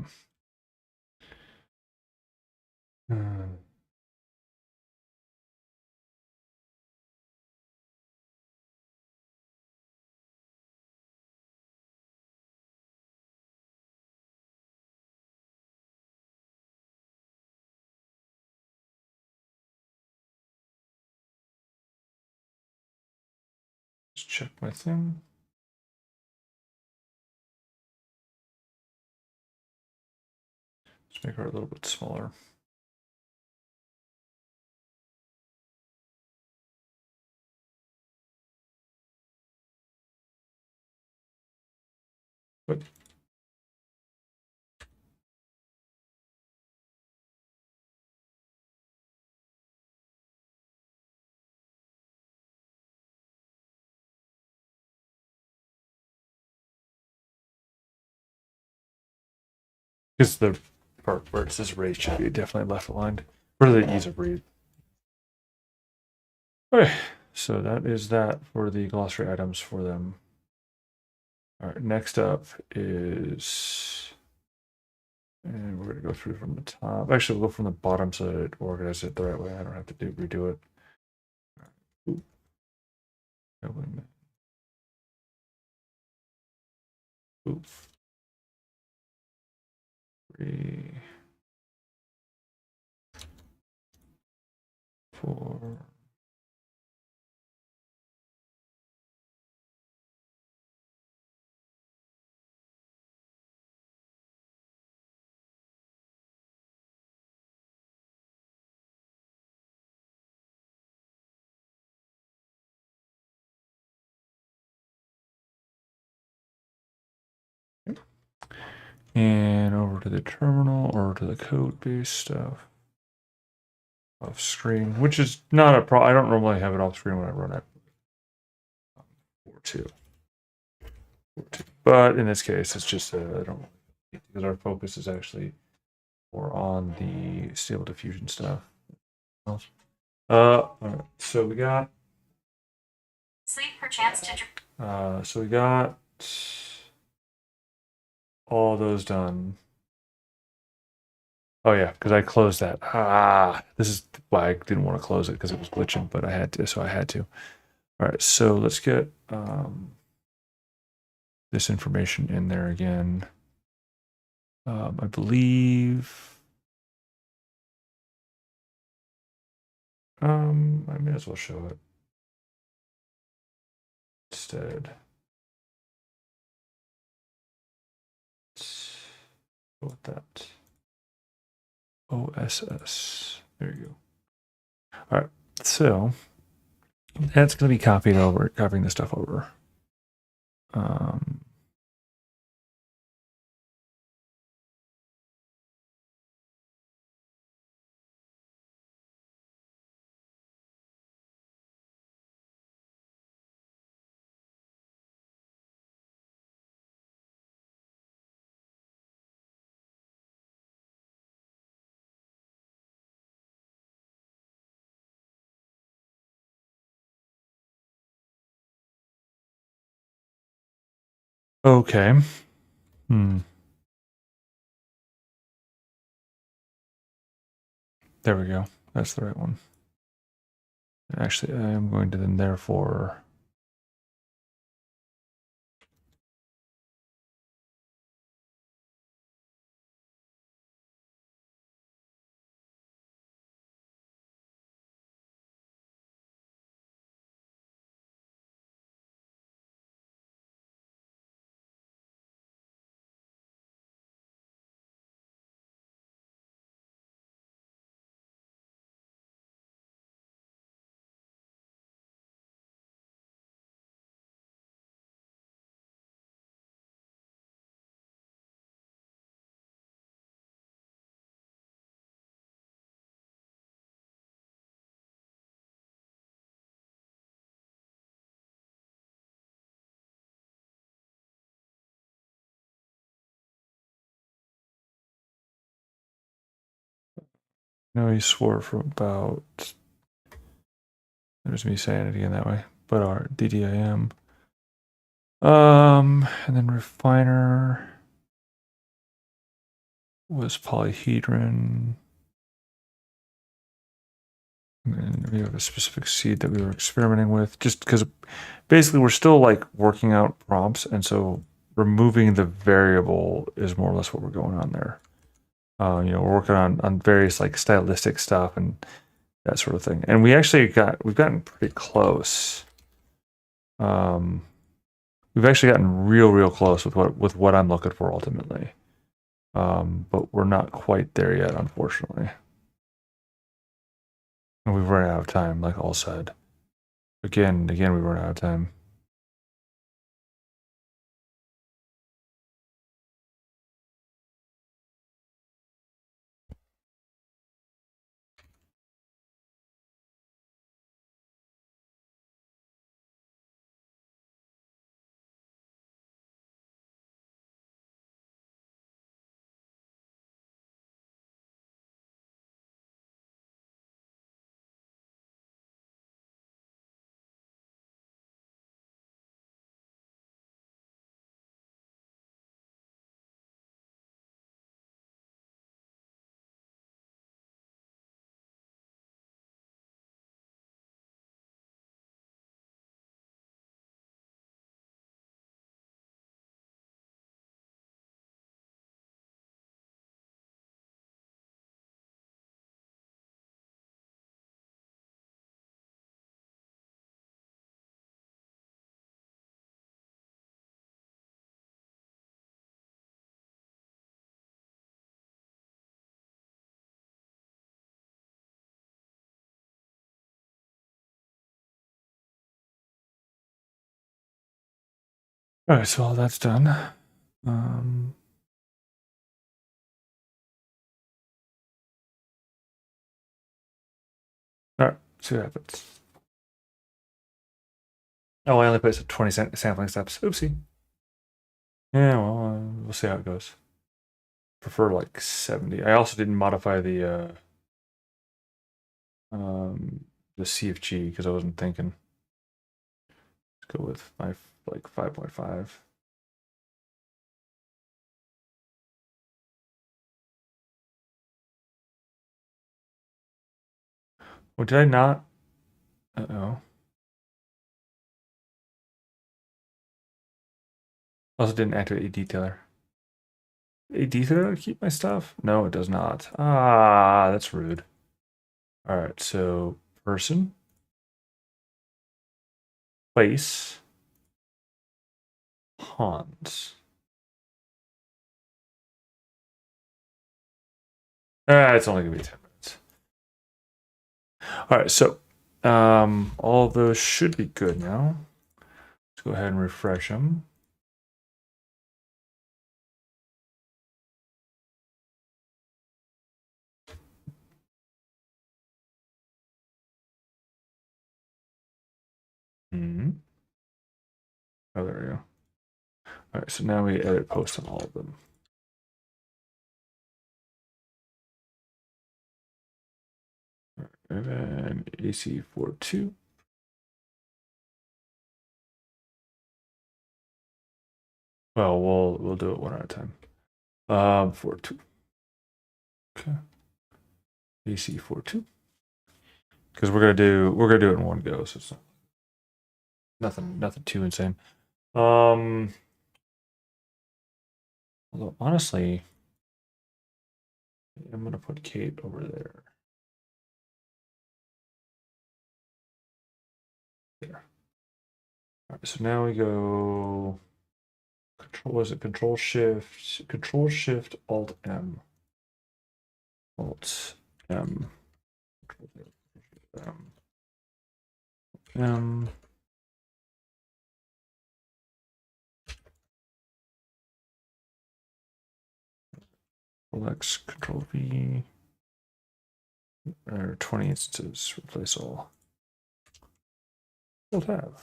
Just check my thing. Let's make her a little bit smaller. But Because the part where it says raised should be definitely left aligned for the ease of read. Okay, so that is that for the glossary items for them. All right, next up is, and we're going to go through from the top. Actually, we'll go from the bottom so that it organizes it the right way. I don't have to redo it. Ooh. 3, 4. And over to the terminal or to the code-based stuff. Off screen, which is not a problem. I don't normally have it off screen when I run it. 4.2. But in this case, it's just I don't, because our focus is actually more on the stable diffusion stuff. So we got sleep perchance to. So we got all those done. Oh yeah, because I closed that. This is why I didn't want to close it because it was glitching, but I had to, so I had to. All right, so let's get this information in there again. I believe I may as well show it instead. Let's go with that. OSS. There you go. All right, so that's going to be copied over, copying this stuff over. Okay. There we go. That's the right one. Actually, I am going to then therefore. No, he swore for about. There's me saying it again that way. But our DDIM. And then refiner was polyhedron. And we have a specific seed that we were experimenting with, just because basically we're still like working out prompts, and so removing the variable is more or less what we're going on there. We're working on various like stylistic stuff and that sort of thing. And we've gotten pretty close. We've actually gotten real close with what I'm looking for ultimately. But we're not quite there yet, unfortunately. And we've run out of time, like all said. Again, we run out of time. All right, so all that's done. All right, see what happens. Oh, I only placed 20 sampling steps. Oopsie. Yeah, well, we'll see how it goes. Prefer like 70. I also didn't modify the CFG because I wasn't thinking. Let's go with my like 5.5. Well, did I not? Uh-oh. Also didn't activate a detailer. A detailer keep my stuff? No, it does not. Ah, that's rude. All right, so person, place, pawns. It's only gonna be 10 minutes. All right, so all of those should be good now. Let's go ahead and refresh them. Oh, there we go. All right, so now we edit post on all of them. And then AC42. Well, we'll do it one at a time. 42. Okay. AC42. Because we're gonna do it in one go, so it's nothing too insane. Although honestly, I'm gonna put Kate over there. There. All right, so now we go Control Shift Alt M. Alt M. M. X, Control V. Or 20 instances, replace all. Alt Tab.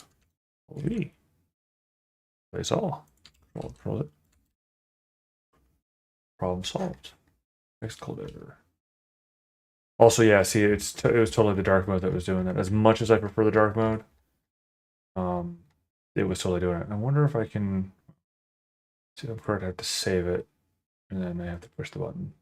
Control V. Replace all. Control it. Problem solved. Next cold editor. Also, yeah, see, it was totally the dark mode that was doing that. As much as I prefer the dark mode, it was totally doing it. I wonder if I can see. I'm correct. I have to save it, and then I have to push the button.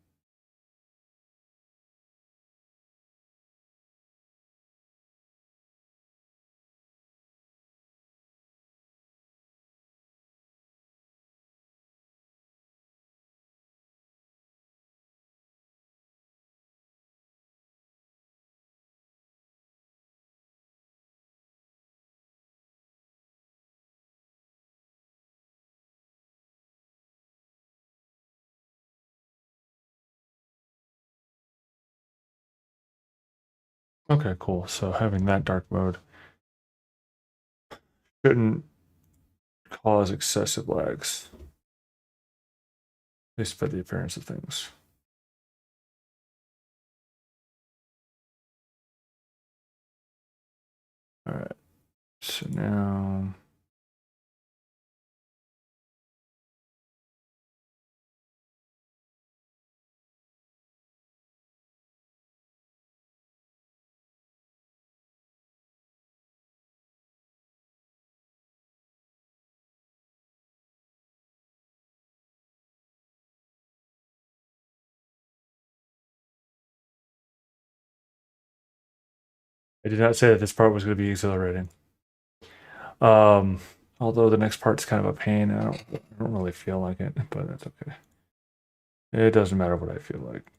Okay, cool. So having that dark mode shouldn't cause excessive lags, at least by the appearance of things. All right. So now. I did not say that this part was going to be exhilarating. Although the next part's kind of a pain. I don't really feel like it, but that's okay. It doesn't matter what I feel like.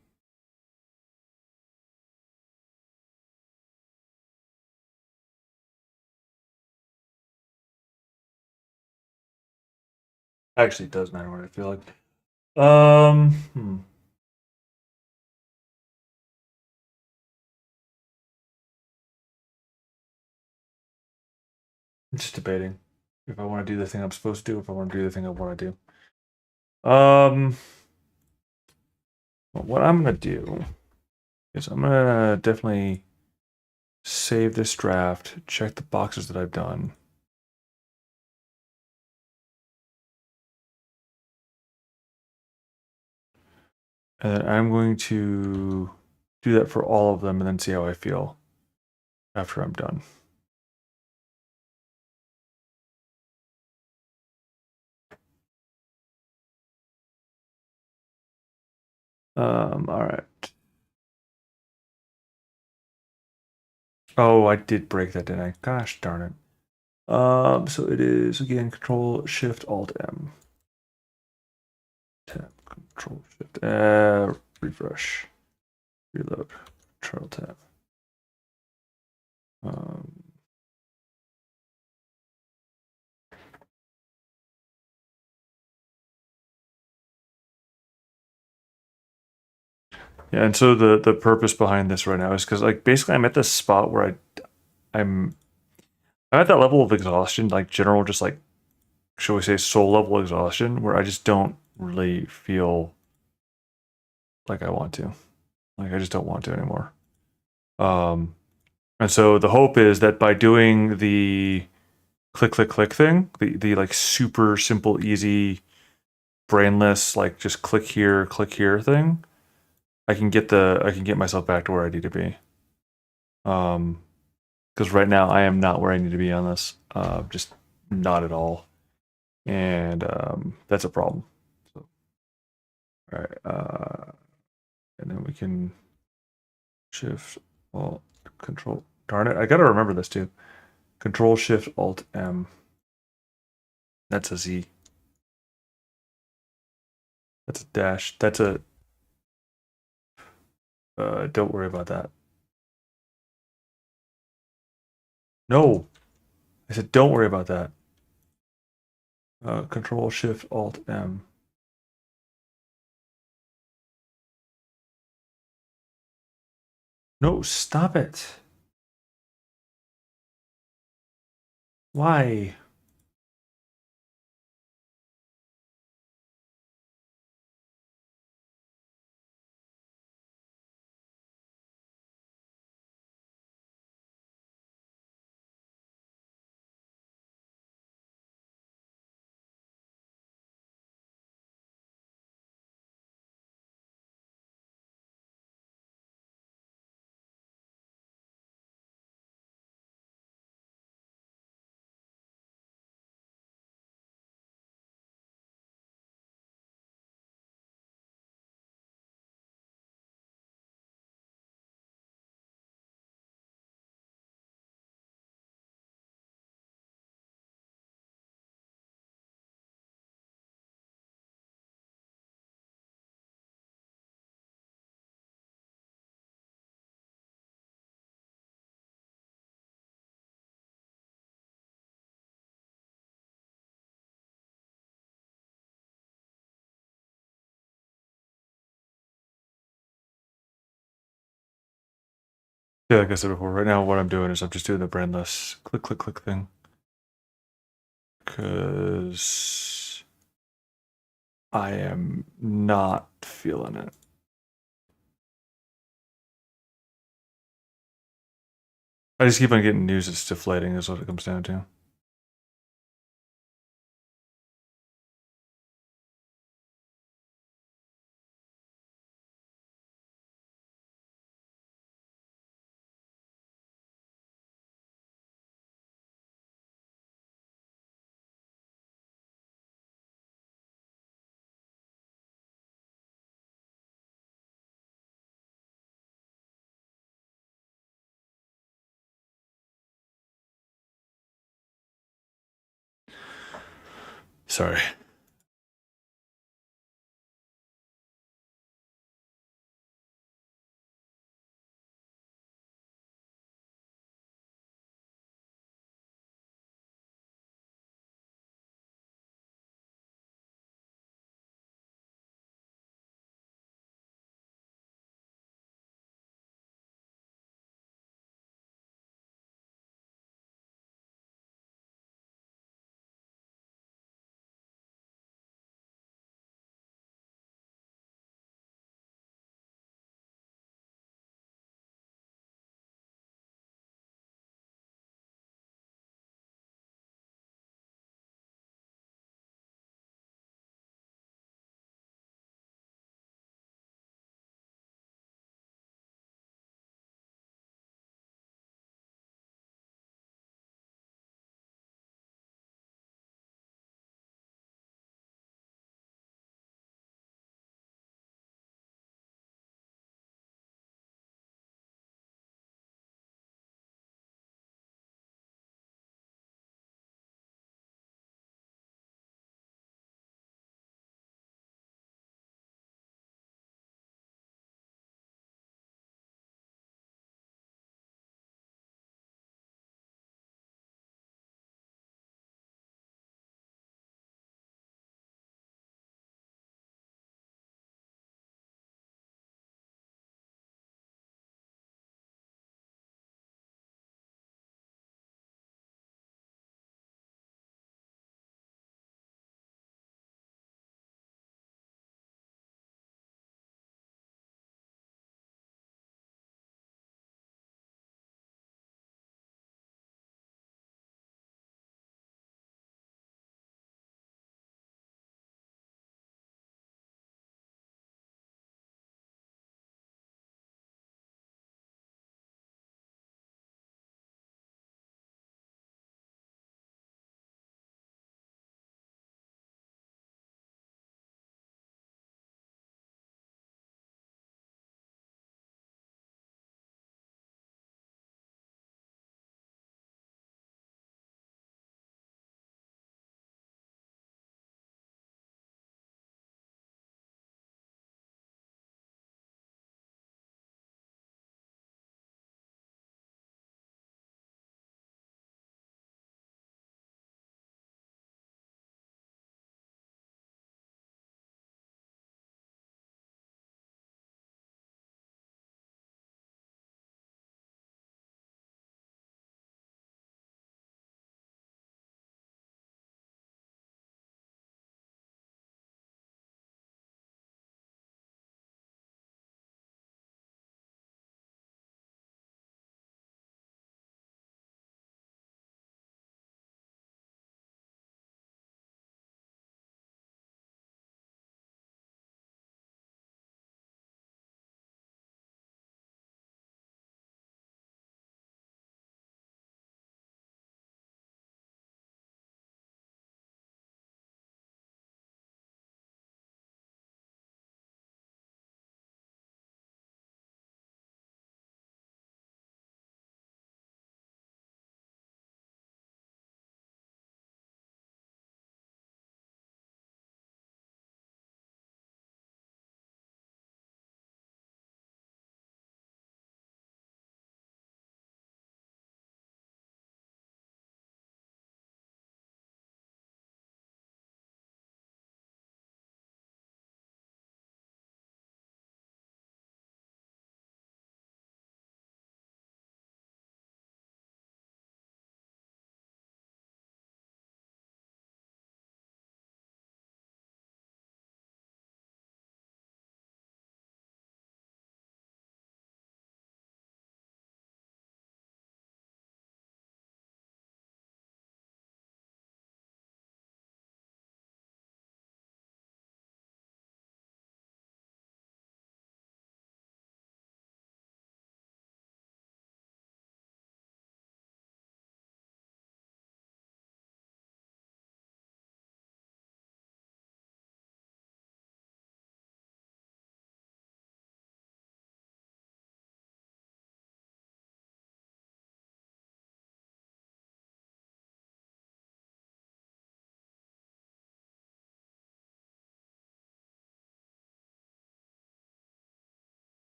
Actually, it does matter what I feel like. Just debating. if I want to do the thing I'm supposed to do, if I want to do the thing I want to do. Well, what I'm gonna do is I'm gonna definitely save this draft, check the boxes that I've done. And then I'm going to do that for all of them and then see how I feel after I'm done. All right. Oh, I did break that, didn't I? Gosh darn it. So it is again Control Shift Alt M. Tab, Control Shift, refresh, reload, Control Tab. Yeah, and so the purpose behind this right now is because like basically I'm at this spot where I'm at that level of exhaustion, like general, just like shall we say soul level exhaustion, where I just don't really feel like I want to. Like I just don't want to anymore. And so the hope is that by doing the click click click thing, the like super simple, easy, brainless, like just click here thing, I can get myself back to where I need to be. Because right now I am not where I need to be on this. Just not at all. And that's a problem. So, all right. And then we can shift alt control. Darn it. I got to remember this too. Control shift alt M. That's a Z. That's a dash. That's a. Don't worry about that. No. I said don't worry about that. Control shift alt M. No, stop it. Why? Yeah, like I said before, right now what I'm doing is I'm just doing the brainless click click click thing. Because I am not feeling it. I just keep on getting news that's deflating is what it comes down to. Sorry.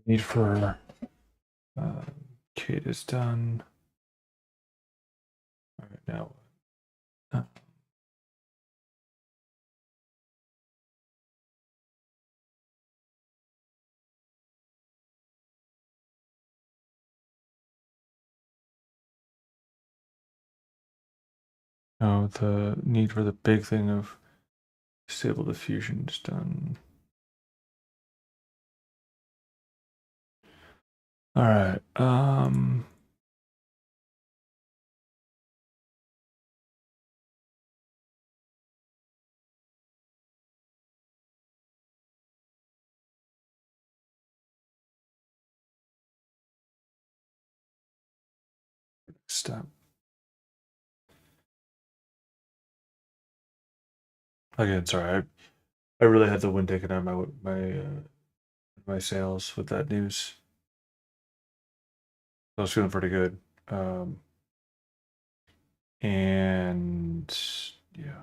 The need for Kate is done. All right, now. No, the need for the big thing of disable diffusion is done. All right. Step. Again, sorry. I really had the wind taken out of my sails with that news. I was feeling pretty good. And yeah.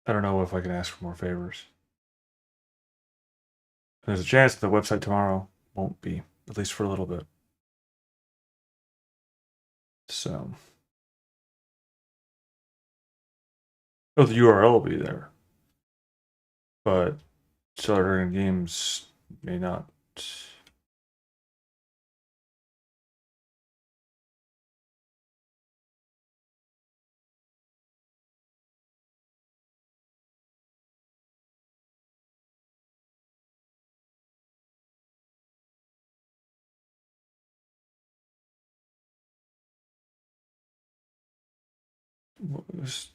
I don't know if I can ask for more favors. There's a chance the website tomorrow won't be, at least for a little bit. So. Oh, the URL will be there. But Accelerator Games may not.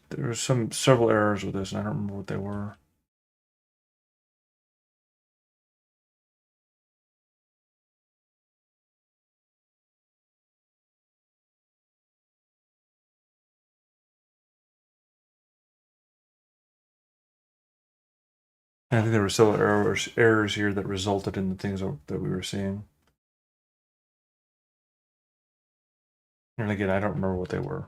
There were several errors with this, and I don't remember what they were. And I think there were several errors here that resulted in the things that we were seeing. And again, I don't remember what they were.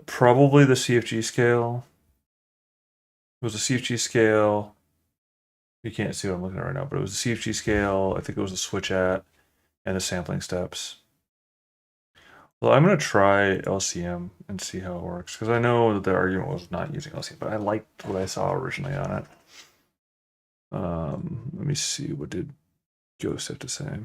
Probably the CFG scale. It was a CFG scale. You can't see what I'm looking at right now, but it was a CFG scale. I think it was the switch at and the sampling steps. Well, I'm going to try LCM and see how it works, because I know that the argument was not using LCM, but I liked what I saw originally on it. Let me see, what did Ghost have to say?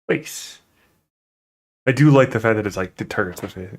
face. I do like the fact that it's like the target's the face.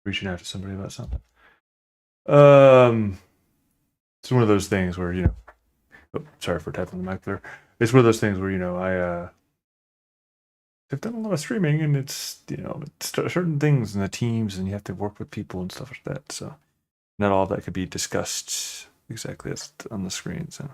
Reaching out to somebody about something. It's one of those things where oh, sorry for tapping the mic there. It's one of those things where I've done a lot of streaming, and it's certain things in the teams, and you have to work with people and stuff like that. So not all of that could be discussed exactly as on the screen. So.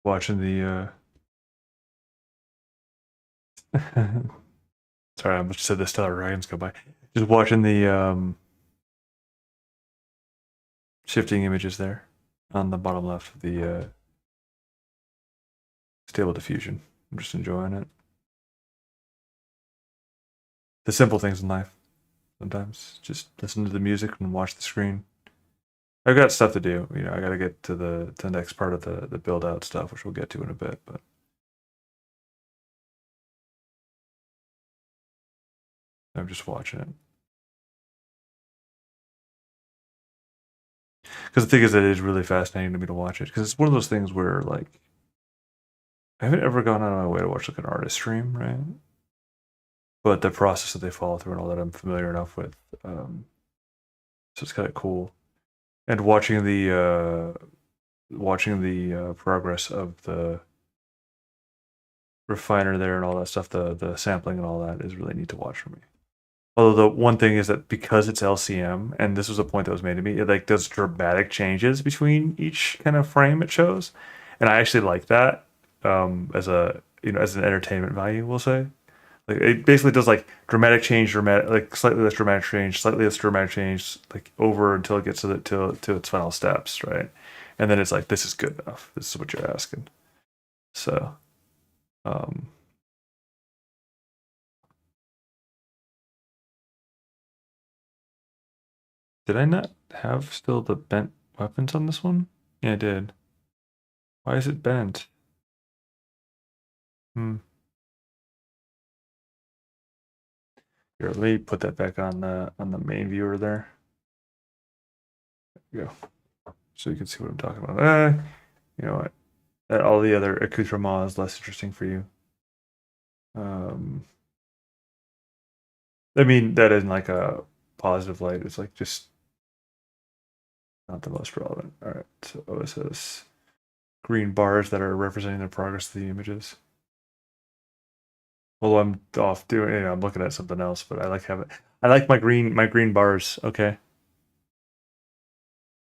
Watching the sorry, I just said this till our dragons go by. Just watching the shifting images there on the bottom left of the stable diffusion. I'm just enjoying it. The simple things in life. Sometimes just listen to the music and watch the screen. I've got stuff to do. I got to get to the next part of the build out stuff, which we'll get to in a bit. But I'm just watching it. Because the thing is, that it is really fascinating to me to watch it. Because it's one of those things where, like, I haven't ever gone out of my way to watch like an artist stream, right? But the process that they follow through and all that, I'm familiar enough with. So it's kind of cool. And watching the progress of the refiner there and all that stuff, the sampling and all that is really neat to watch for me. Although the one thing is that because it's LCM, and this was a point that was made to me, it like does dramatic changes between each kind of frame it shows, and I actually like that as a as an entertainment value, we'll say. Like it basically does like dramatic change, dramatic like slightly less dramatic change, slightly less dramatic change, like over until it gets to its final steps, right? And then it's like this is good enough. This is what you're asking. So, um, did I not have still the bent weapons on this one? Yeah, I did. Why is it bent? Hmm. Here, let me put that back on the main viewer there. There you go. So you can see what I'm talking about. You know what? All the other accoutrements is less interesting for you. Um, I mean that in like a positive light. It's like just not the most relevant. All right. So OSS green bars that are representing the progress of the images. Although I'm off doing, I'm looking at something else, but I like my green bars. Okay,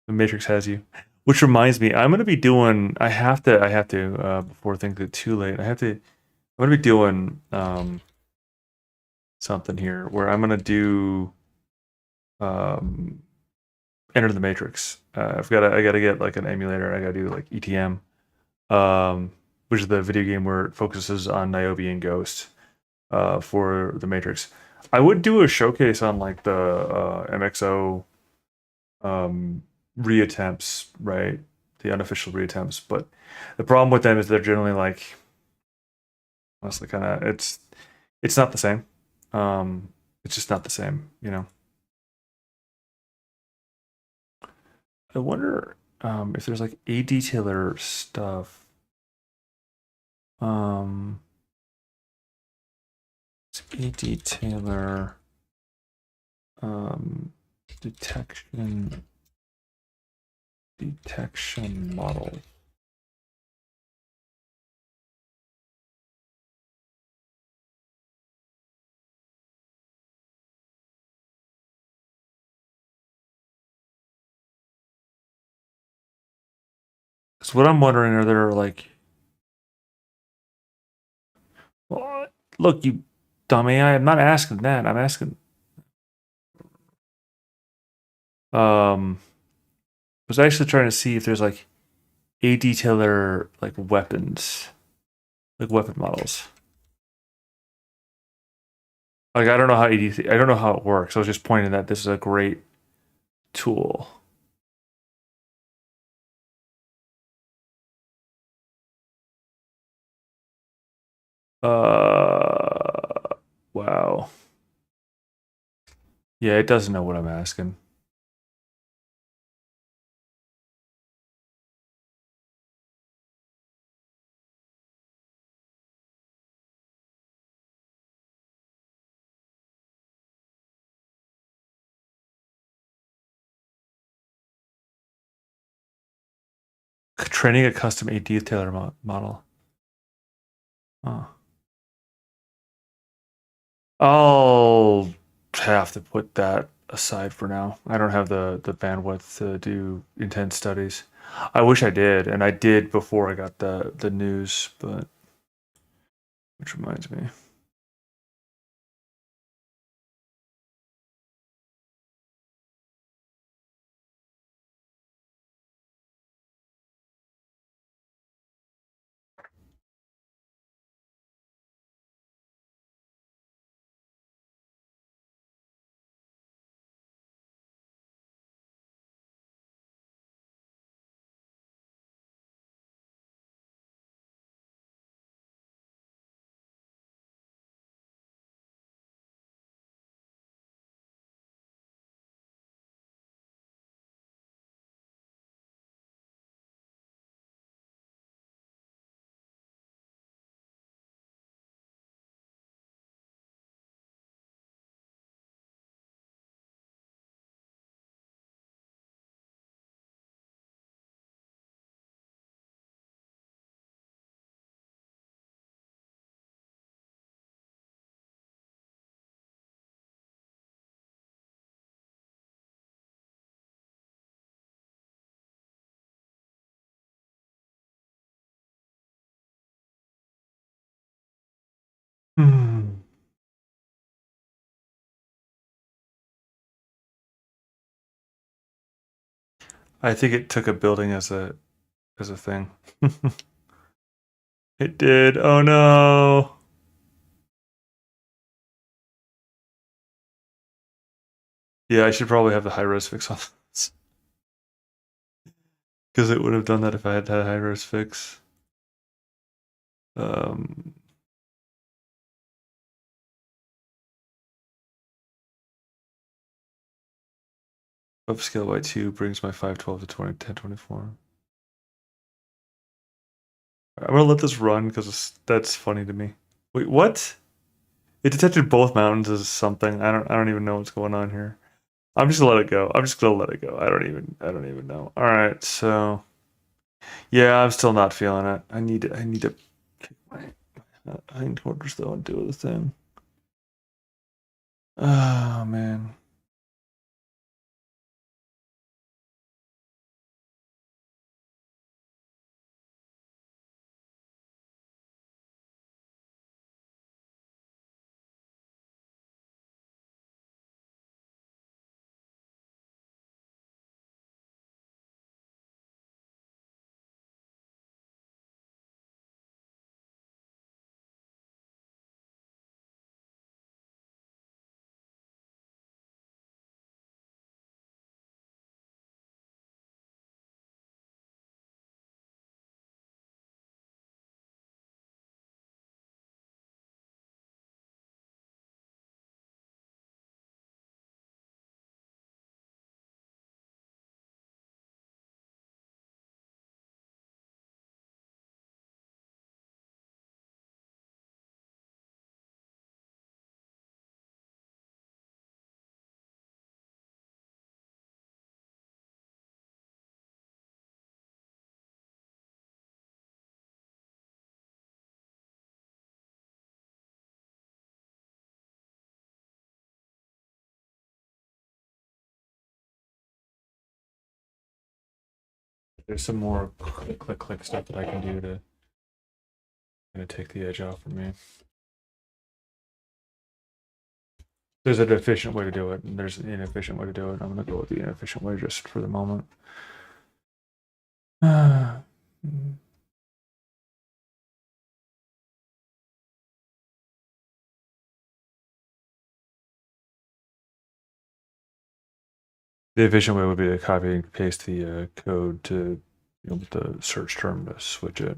the Matrix has you. Which reminds me, I'm gonna be doing. I have to before things get too late. I'm gonna be doing something here where I'm gonna do um, Enter the Matrix. I gotta get like an emulator. I gotta do like ETM, which is the video game where it focuses on Niobe and Ghost for the Matrix. I would do a showcase on like the MXO um, reattempts, right? The unofficial reattempts, but the problem with them is they're generally like honestly kind of it's not the same. It's just not the same, you know. I wonder if there's like a detailer stuff. Um, it's a detailer um, detection model. So what I'm wondering are there like, well, look, you dumb AI, I'm not asking that. I'm asking, I was actually trying to see if there's like a detailer like weapons, like weapon models. Like I don't know how I don't know how it works. I was just pointing that this is a great tool. Wow. Yeah, it doesn't know what I'm asking. Training a custom A detailer model. Oh. I'll have to put that aside for now. I don't have the bandwidth to do intense studies. I wish I did, and I did before I got the news, but which reminds me. Hmm. I think it took a building as a thing. It did. Oh no. Yeah, I should probably have the high res fix on this. Because it would have done that if I had had high res fix. Um, Upscale by 2 brings my 512 to 20, 1024. I'm gonna let this run because that's funny to me. Wait, what? It detected both mountains as something. I don't even know what's going on here. I'm just gonna let it go. I'm just gonna let it go. I don't even know. All right, so yeah, I'm still not feeling it. I need to kick my hindquarters though and do the thing. Oh man. There's some more click stuff that I can do to kind of take the edge off for me. There's an efficient way to do it, and there's an inefficient way to do it. I'm gonna go with the inefficient way just for the moment. The efficient way would be to copy and paste the code to with the search term to switch it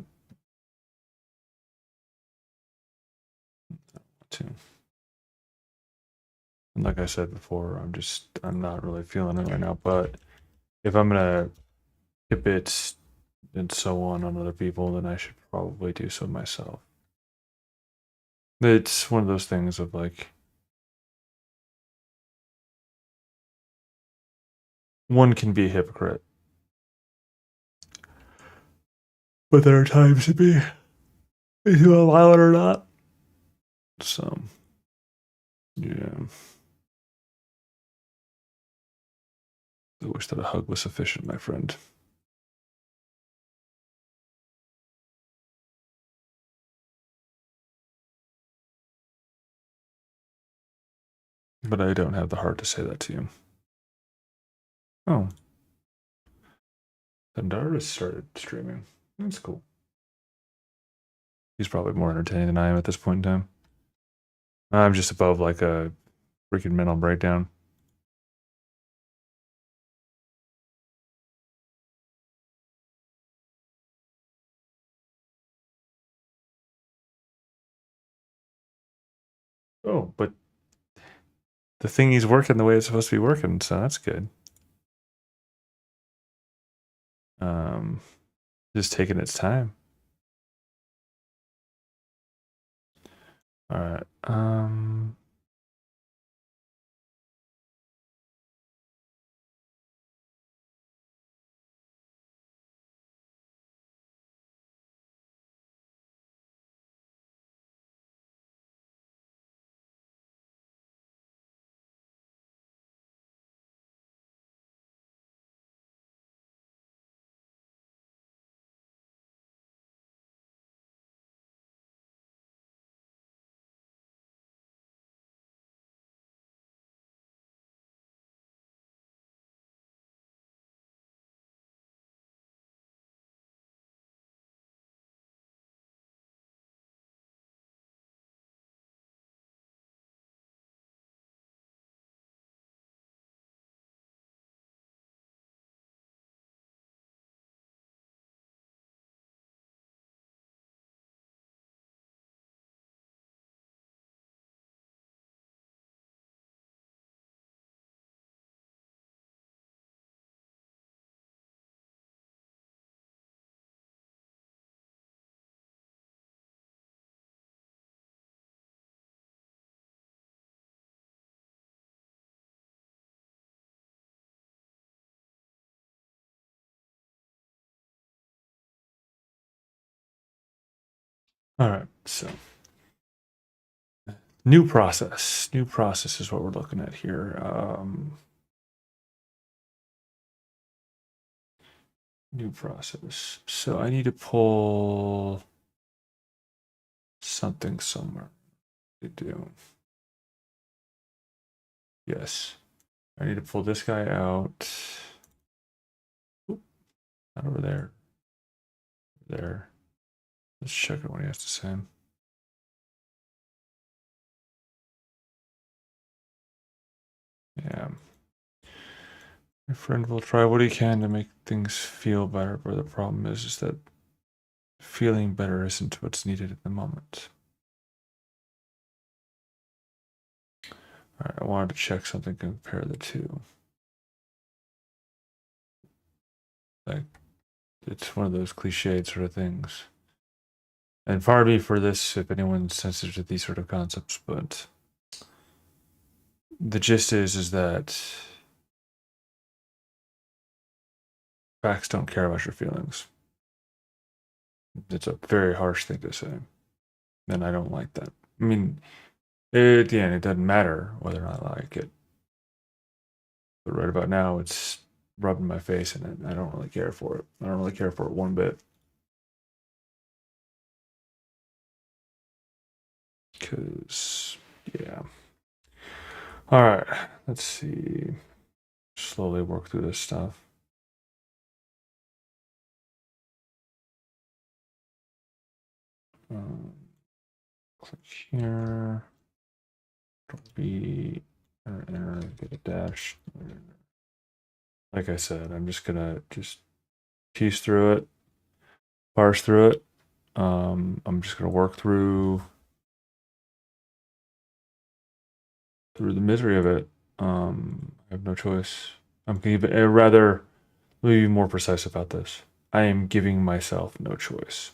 to. And like I said before, I'm not really feeling it right now. But if I'm gonna tip it and so on other people, then I should probably do so myself. It's one of those things of like one can be a hypocrite, but there are times to be if you allow it or not. So yeah, I wish that a hug was sufficient, my friend. But I don't have the heart to say that to you. Oh, Thundarus started streaming. That's cool. He's probably more entertaining than I am at this point in time. I'm just above like a freaking mental breakdown. Oh, but the thing he's working the way it's supposed to be working, so that's good. Just taking its time. All right. All right, so new process. New process is what we're looking at here. New process. So I need to pull something somewhere. To do. Yes. I need to pull this guy out. Oop, not over there. There. Let's check out what he has to say. Yeah. My friend will try what he can to make things feel better, but the problem is that feeling better isn't what's needed at the moment. All right, I wanted to check something, compare the two. Like, it's one of those cliched sort of things. And far be for this if anyone's sensitive to these sort of concepts, but the gist is that facts don't care about your feelings. It's a very harsh thing to say, and I don't like that. I mean, at the end, it doesn't matter whether or not I like it. But right about now, it's rubbing my face in it. I don't really care for it. I don't really care for it one bit. Because, yeah. All right, let's see. Slowly work through this stuff. Click here. B, enter, get a dash. Like I said, I'm just gonna piece through it, parse through it. I'm just gonna work through the misery of it. I have no choice. I'm giving, rather, let me be more precise about this. I am giving myself no choice.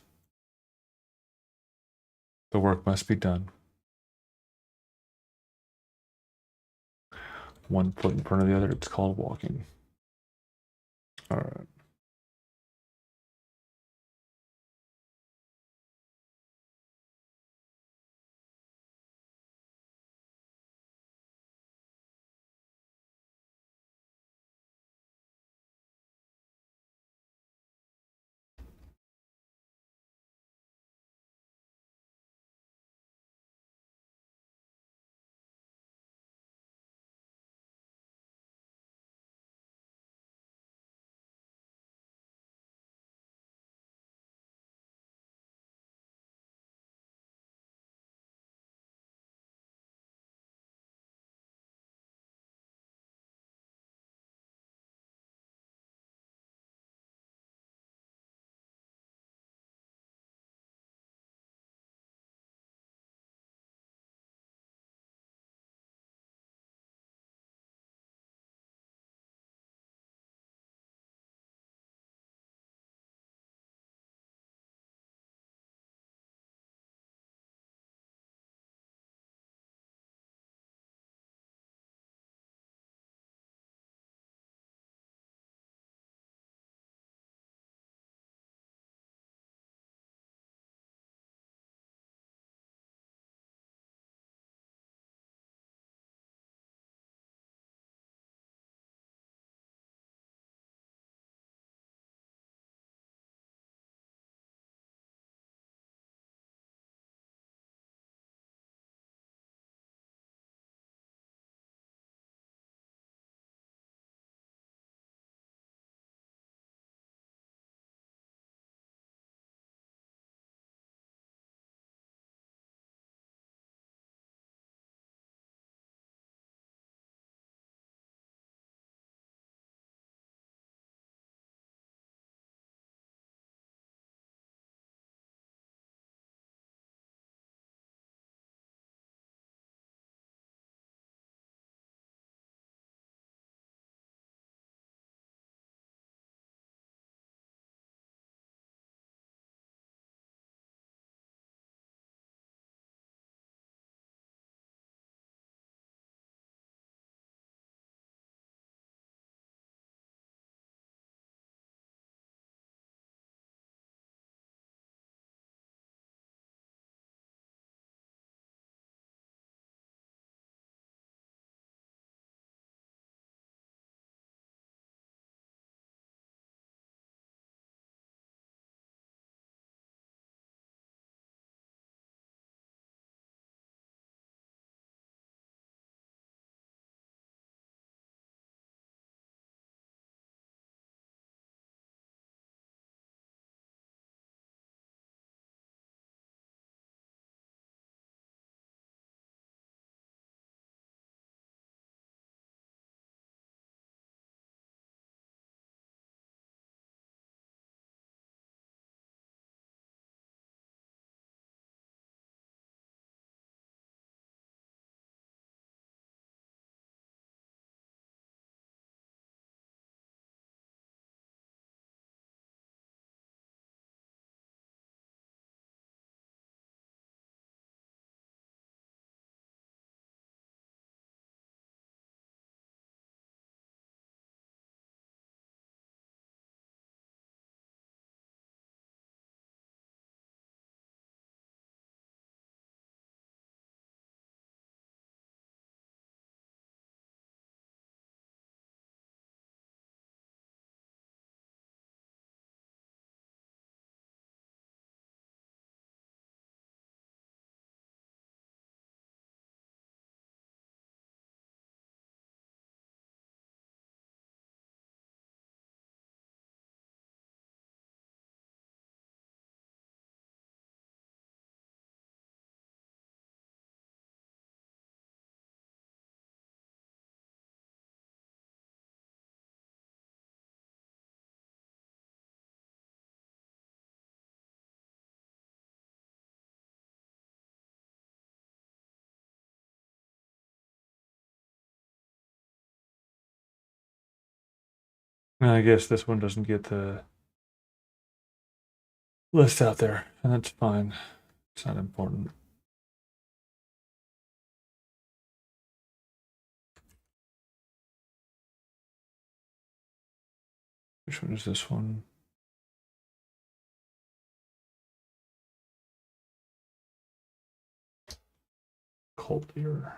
The work must be done. One foot in front of the other. It's called walking. All right. I guess this one doesn't get the list out there, and that's fine. It's not important. Which one is this one? Cult Leader.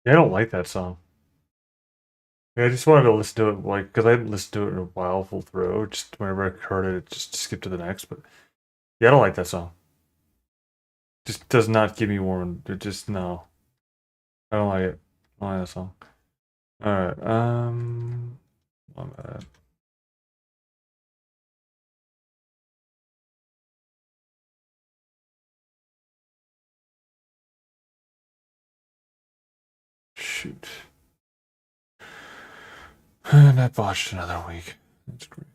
Yeah, I don't like that song. Yeah, I just wanted to listen to it, like, because I hadn't listened to it in a while, full through. Just whenever I heard it, just skip to the next. But yeah, I don't like that song. Just does not give me warm. It just no. I don't like it. I don't like that song. All right. One minute. Shoot. And I botched another week. That's great.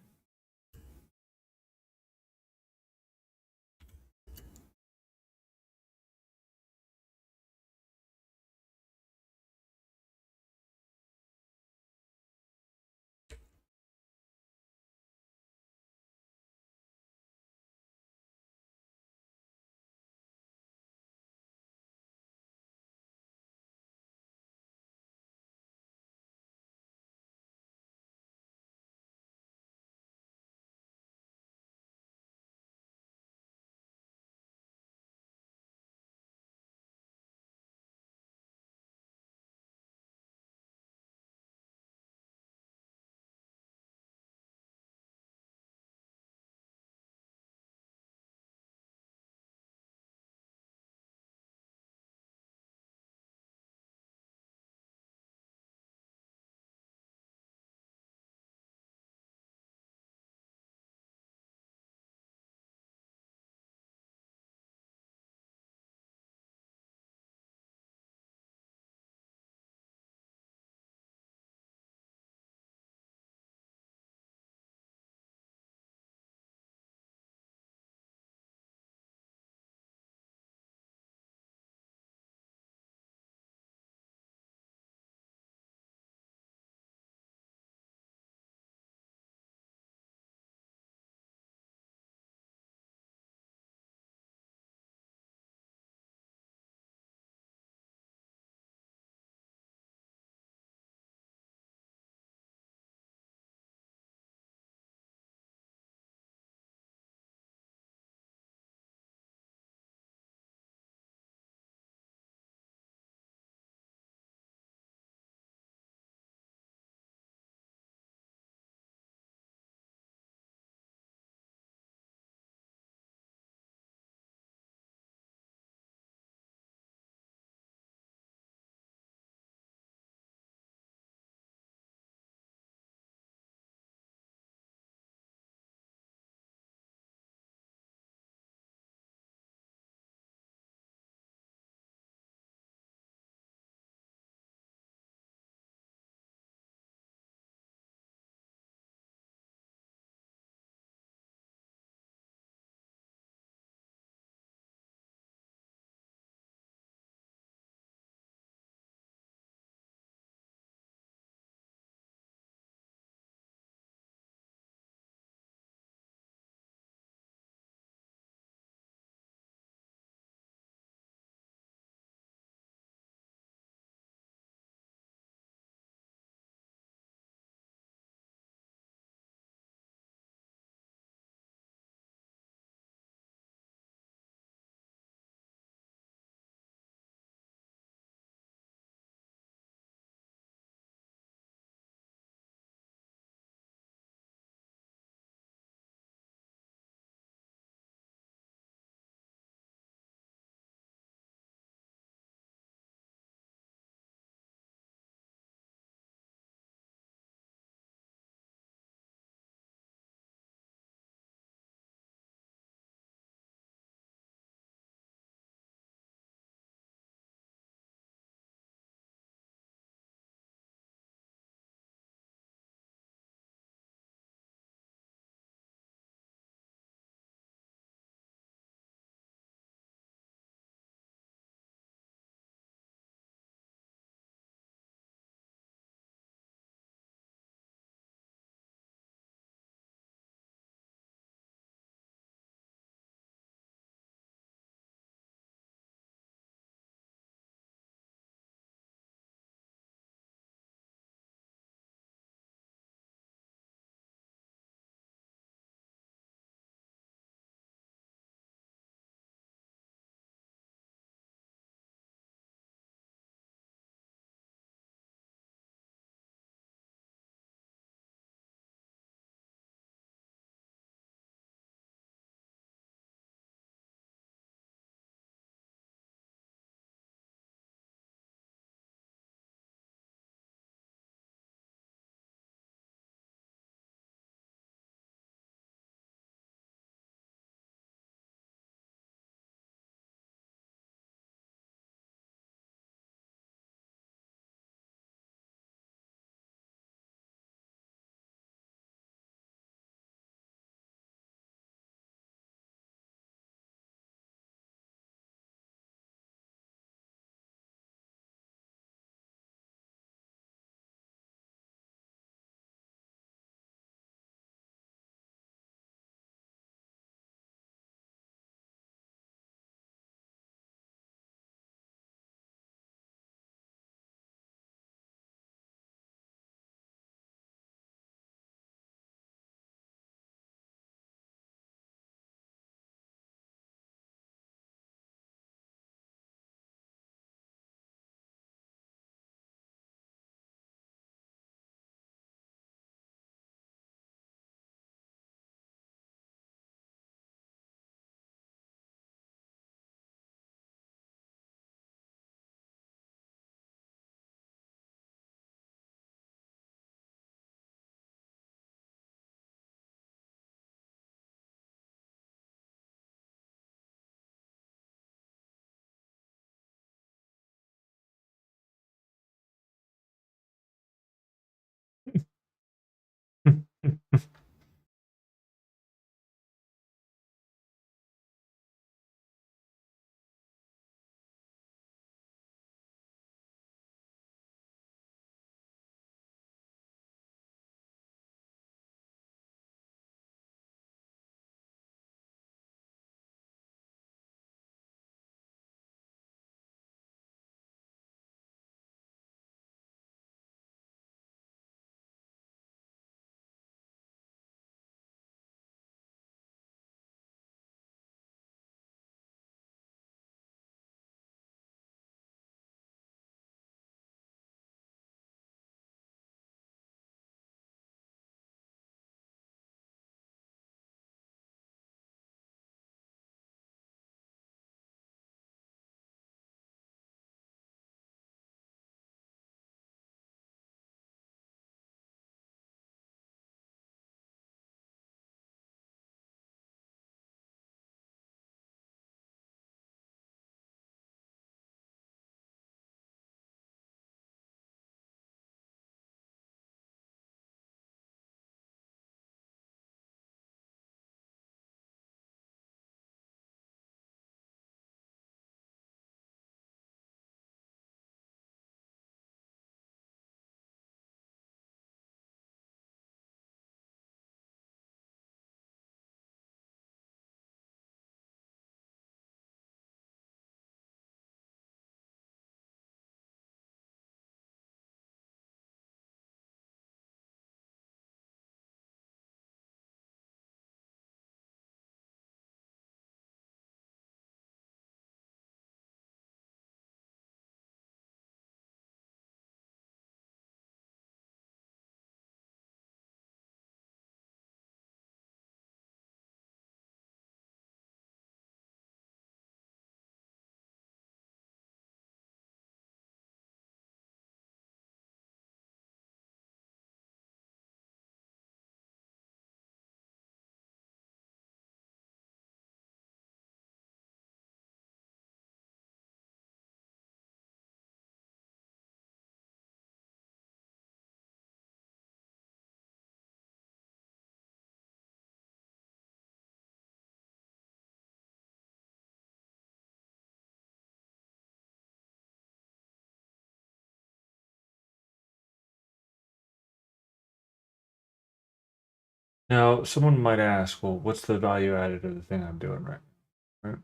Now, someone might ask, well, what's the value added of the thing I'm doing right?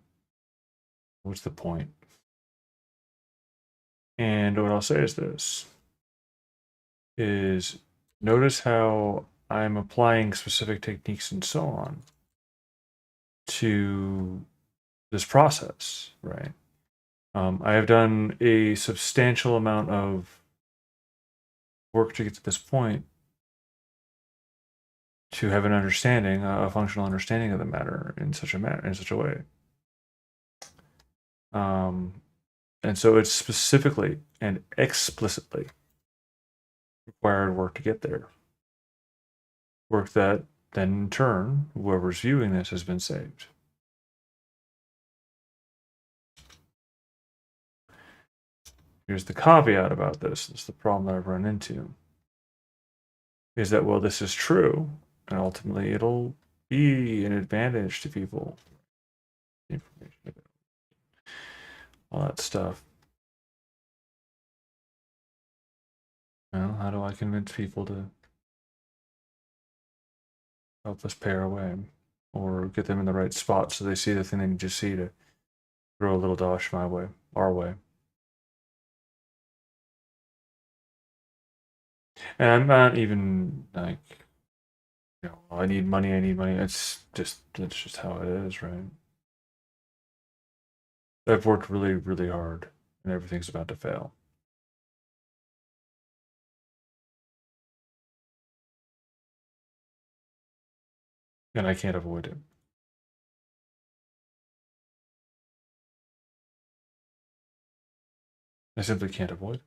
What's the point? And what I'll say is this, is notice how I'm applying specific techniques and so on to this process, right? I have done a substantial amount of work to get to this point to have an understanding, a functional understanding of the matter in such a way. And so it's specifically and explicitly required work to get there. Work that then in turn, whoever's viewing this has been saved. Here's the caveat about this. This is the problem that I've run into. Is that, well, this is true, and ultimately it'll be an advantage to people. Information, all that stuff. Well, how do I convince people to help us pare away, or get them in the right spot so they see the thing they need to see to throw a little dosh my way, our way? And I'm not even like, I need money, I need money. That's just how it is, right? I've worked really, really hard, and everything's about to fail. And I can't avoid it. I simply can't avoid it.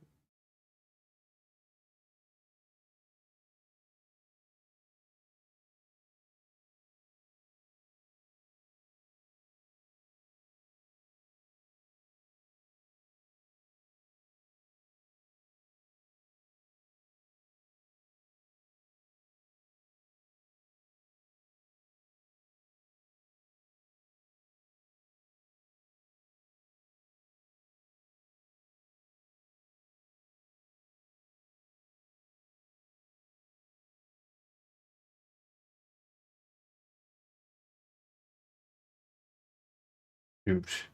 Huge.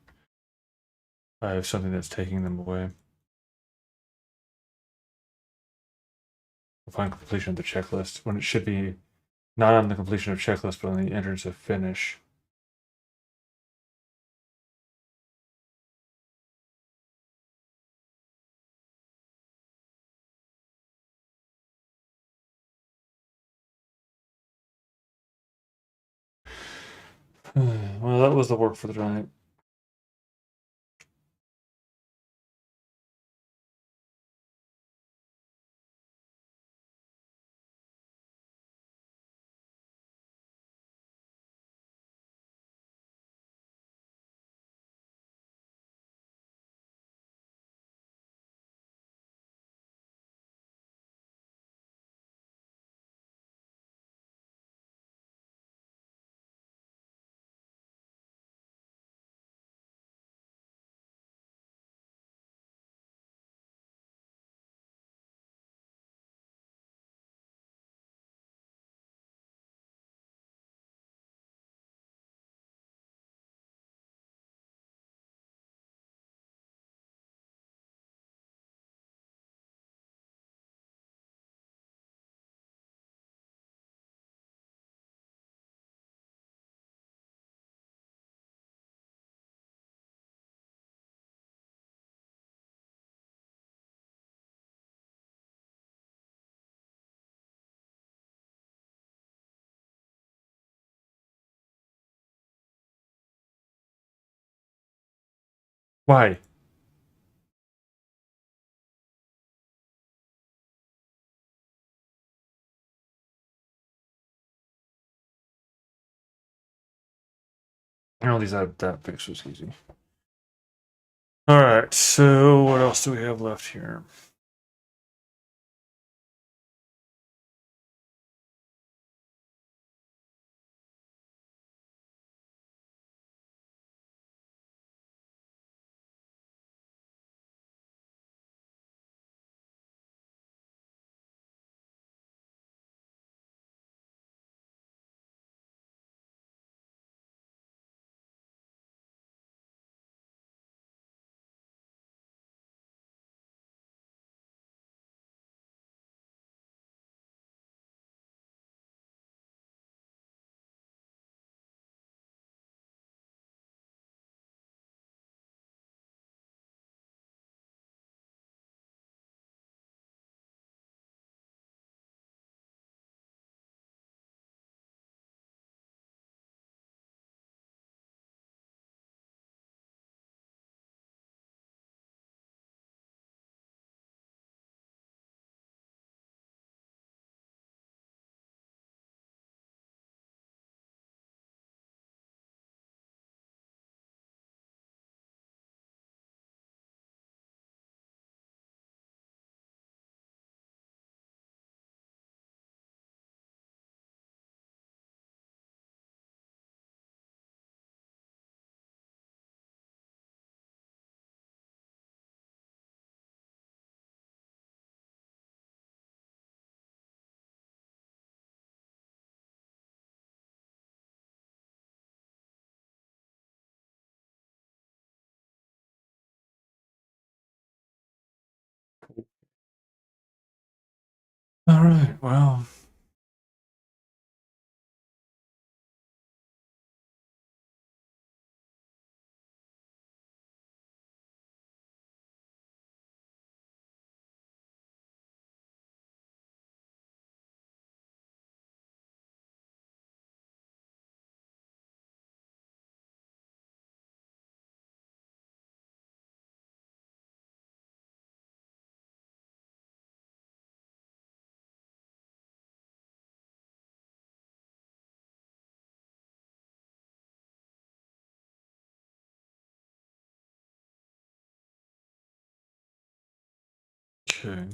I have something that's taking them away. Upon completion of the checklist, when it should be not on the completion of checklist, but on the entrance of finish. Well, that was the work for the night. Why? At least that fix was easy. All right, so what else do we have left here? All right, well. Okay.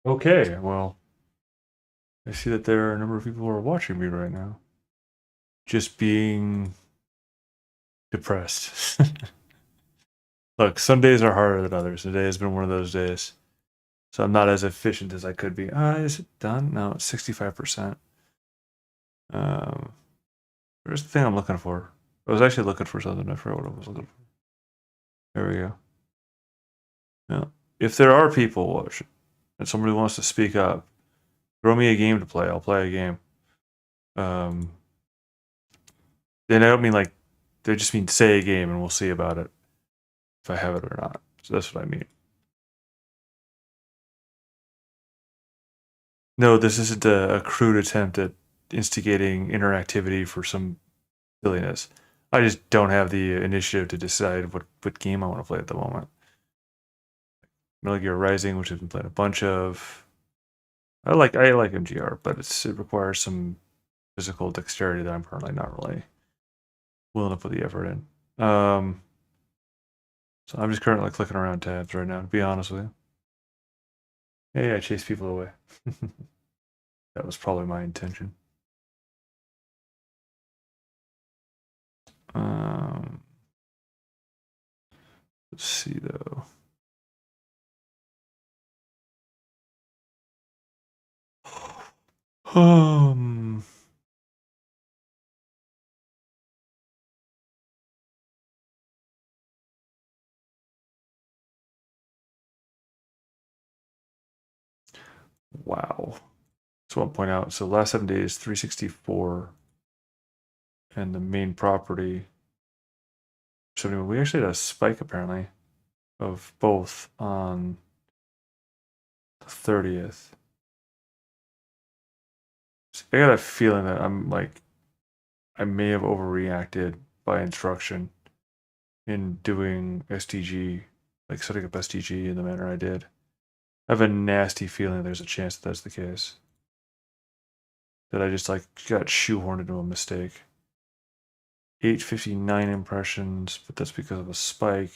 Okay, well, I see that there are a number of people who are watching me right now. Just being depressed. Look, some days are harder than others. Today has been one of those days. So I'm not as efficient as I could be. Is it done? No, it's 65%. Where's the thing I'm looking for? I was actually looking for something. I forgot what I was looking for. There we go. Now, if there are people watching and somebody wants to speak up, throw me a game to play. I'll play a game. Um, and I don't mean like, they just mean say a game and we'll see about it if I have it or not. So that's what I mean. No, this isn't a crude attempt at instigating interactivity for some silliness. I just don't have the initiative to decide what game I want to play at the moment. Metal Gear Rising, which I've been playing a bunch of. I like MGR, but it requires some physical dexterity that I'm currently not really willing to put the effort in. So I'm just currently clicking around tabs right now, to be honest with you. Hey, I chase people away. That was probably my intention. Let's see though. Um. Wow. So I'll point out. So last 7 days, 364, and the main property. So anyway, we actually had a spike apparently of both on the 30th. So I got a feeling that I may have overreacted by instruction in doing STG, like setting up STG in the manner I did. I have a nasty feeling there's a chance that that's the case. That I just like got shoehorned into a mistake. 859 impressions, but that's because of a spike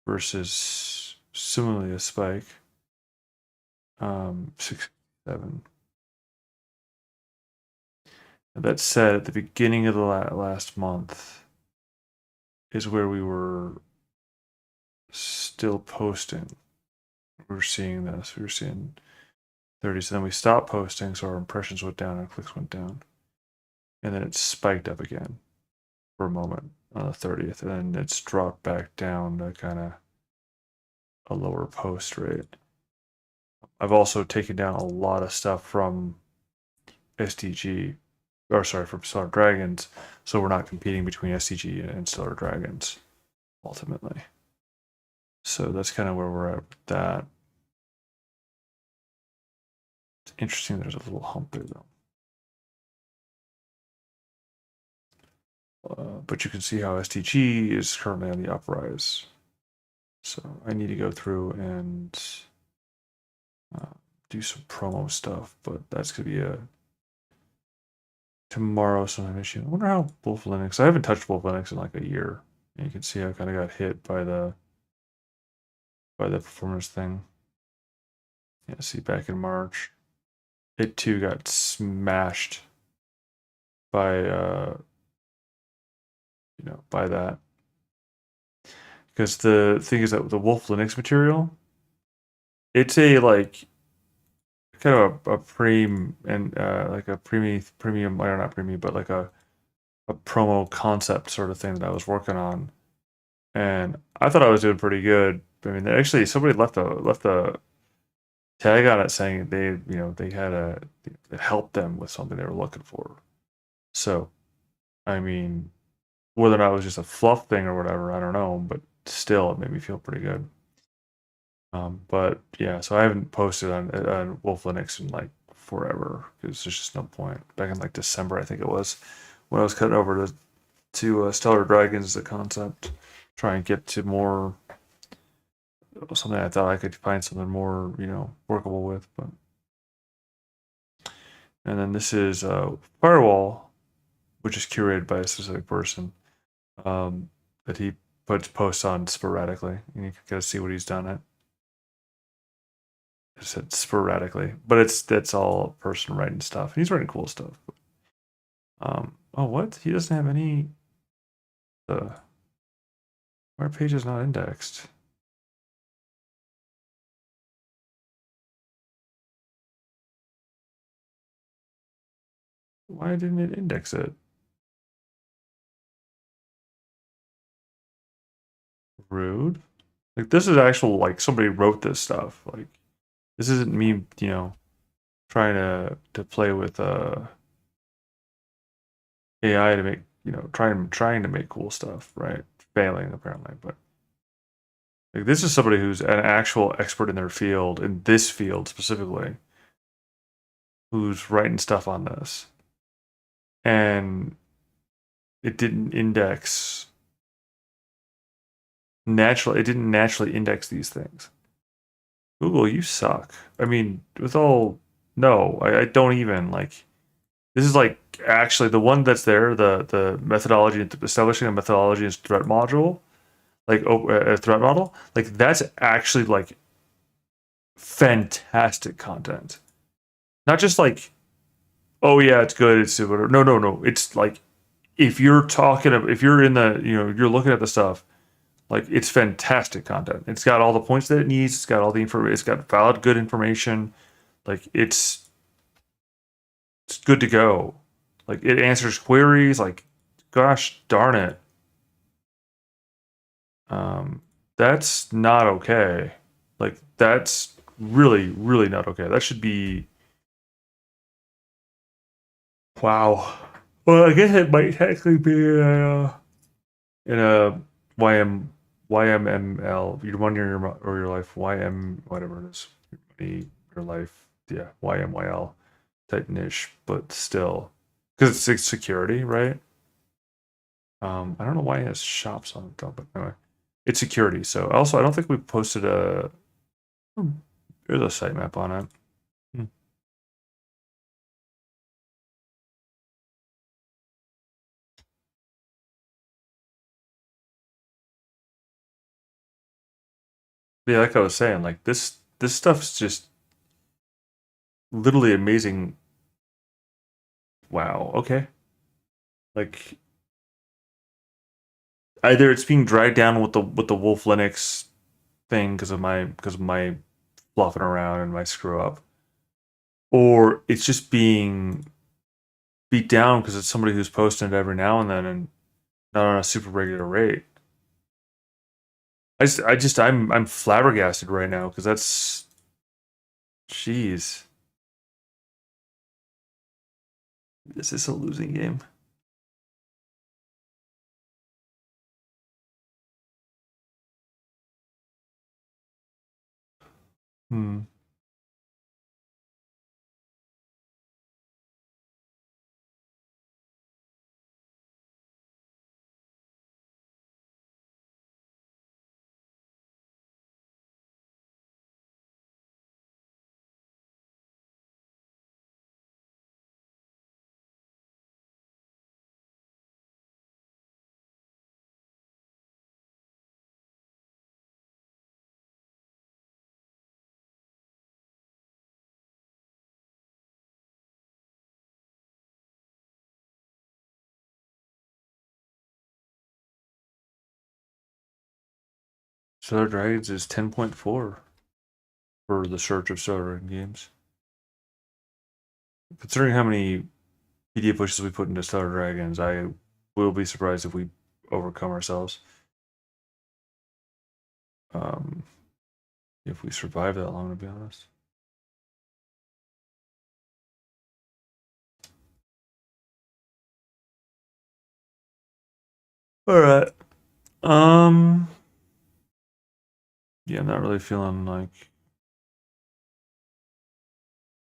versus similarly a spike. 67. That said, at the beginning of the last month is where we were still posting. We were seeing this. We were seeing 30. So then we stopped posting, so our impressions went down, our clicks went down. And then it spiked up again for a moment on the 30th. And then it's dropped back down to kind of a lower post rate. I've also taken down a lot of stuff from SDG, or sorry, from Stellar Dragons, so we're not competing between SDG and Stellar Dragons, ultimately. So that's kind of where we're at with that. It's interesting there's a little hump there, though. But you can see how SDG is currently on the uprise. So I need to go through and do some promo stuff, but that's going to be a tomorrow sometime issue. I wonder how Wolf Linux. I haven't touched Wolf Linux in like a year. And you can see I kind of got hit by the performance thing. Yeah, see back in March, it too got smashed by by that. Because the thing is that the Wolf Linux material, it's a like kind of a premium and like a premium, or not premium, but like a promo concept sort of thing that I was working on, and I thought I was doing pretty good. I mean, actually, somebody left a tag on it saying they had it helped them with something they were looking for. So, I mean, whether or not it was just a fluff thing or whatever, I don't know, but still, it made me feel pretty good. But yeah, so I haven't posted on Wolf Linux in like forever because there's just no point. Back in like December, I think it was, when I was cutting over to Stellar Dragons as a concept, try and get to more something I thought I could find something more workable with. But and then this is Firewall, which is curated by a specific person that he puts posts on sporadically, and you can kind of see what he's done it. I said sporadically, but that's all a person writing stuff. He's writing cool stuff. Oh, what? He doesn't have any. Our page is not indexed. Why didn't it index it? Rude. Like, this is actual, like, somebody wrote this stuff. Like, this isn't me, trying to play with AI to make, trying to make cool stuff, right? Failing apparently, but like, this is somebody who's an actual expert in their field, in this field specifically, who's writing stuff on this. And it didn't index naturally. It didn't naturally index these things. Google, you suck. I mean, no, I don't even like. This is like actually the one that's there, the methodology, establishing a methodology and threat module. like a threat model, like that's actually like fantastic content. Not just like, oh yeah, it's good, it's whatever. No, no, no. It's like if you're talking about, if you're in the, you're looking at the stuff, like it's fantastic content. It's got all the points that it needs. It's got all the information. It's got valid, good information. Like it's good to go. Like it answers queries. Like, gosh darn it. That's not okay. Like that's really, really not okay. That should be, wow. Well, I guess it might technically be in a YMML. You run your life YM whatever it is. Your money, your life. Yeah, YMYL type niche, but still, because it's security, right? I don't know why it has shops on it though, but anyway, it's security. So also, I don't think we posted a. There's a sitemap on it. Hmm. Yeah, like I was saying, like this stuff's just literally amazing. Wow. Okay. Like either it's being dragged down with the Wolf Linux thing because of my fluffing around and my screw up, or it's just being beat down because it's somebody who's posting it every now and then and not on a super regular rate. I'm flabbergasted right now because that's, jeez, is this a losing game? Hmm. Stellar Dragons is 10.4 for the search of Stellar Dragon games. Considering how many media pushes we put into Stellar Dragons, I will be surprised if we overcome ourselves. Um, if we survive that long, to be honest. All right. Um. Yeah, I'm not really feeling like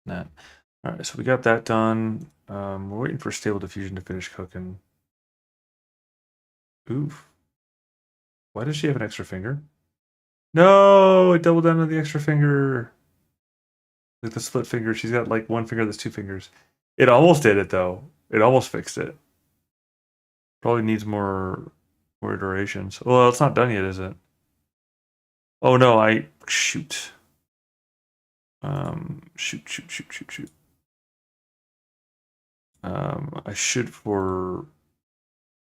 that. All right, so we got that done. We're waiting for Stable Diffusion to finish cooking. Oof. Why does she have an extra finger? No, it doubled down on the extra finger. Like the split finger. She's got like one finger that's two fingers. It almost did it though. It almost fixed it. Probably needs more iterations. Well, it's not done yet, is it? Oh no, I shoot. Shoot. I should for,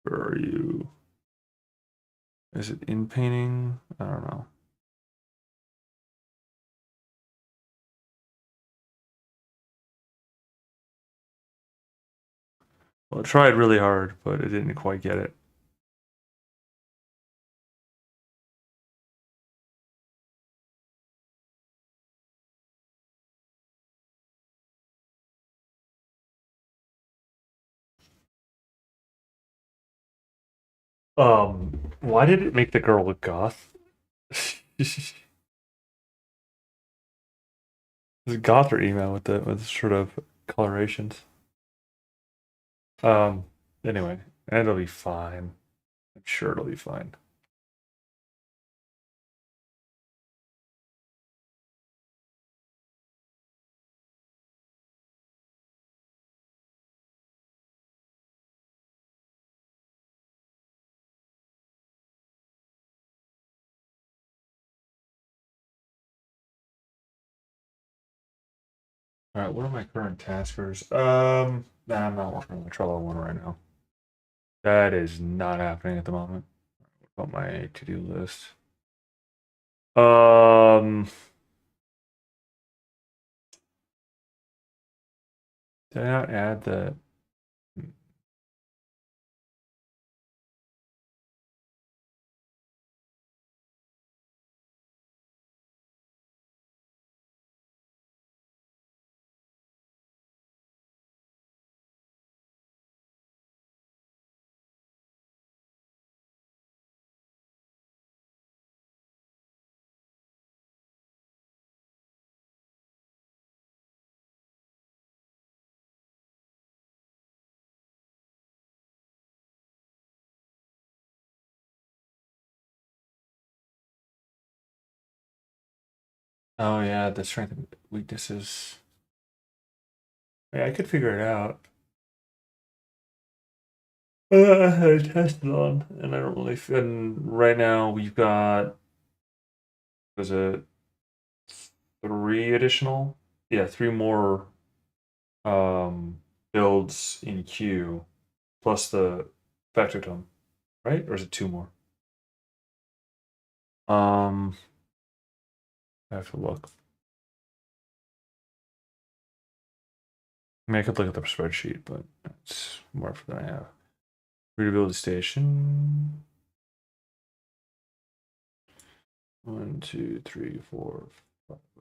where are you? Is it in painting? I don't know. Well, I tried really hard, but it didn't quite get it. Why did it make the girl look goth? Is it goth or emo with sort of colorations? Um, anyway, it'll be fine. I'm sure it'll be fine. All right, what are my current taskers? Nah, I'm not working on the Trello one right now. That is not happening at the moment. What about my to-do list? Did I not add the? Oh yeah, the strength and weaknesses. Yeah, I could figure it out. I tested on, and I don't really. And right now we've got was it three additional? Yeah, three more builds in queue, plus the factotum, right? Or is it two more? I have to look. I mean, I could look at the spreadsheet, but it's more than I have. Readability station. 1, 2, 3, 4.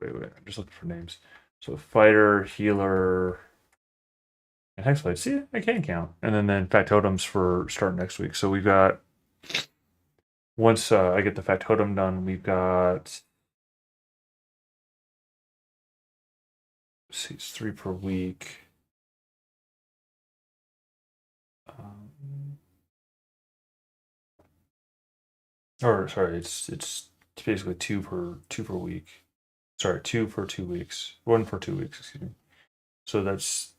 Wait. I'm just looking for names. So fighter, healer, and hexblade. See, I can count. And then factotums for starting next week. So we've got once I get the factotum done, we've got. Let's see, it's 3 per week. Or sorry, it's basically two per week. Sorry, 2 for 2 weeks. 1 for 2 weeks, excuse me. So that's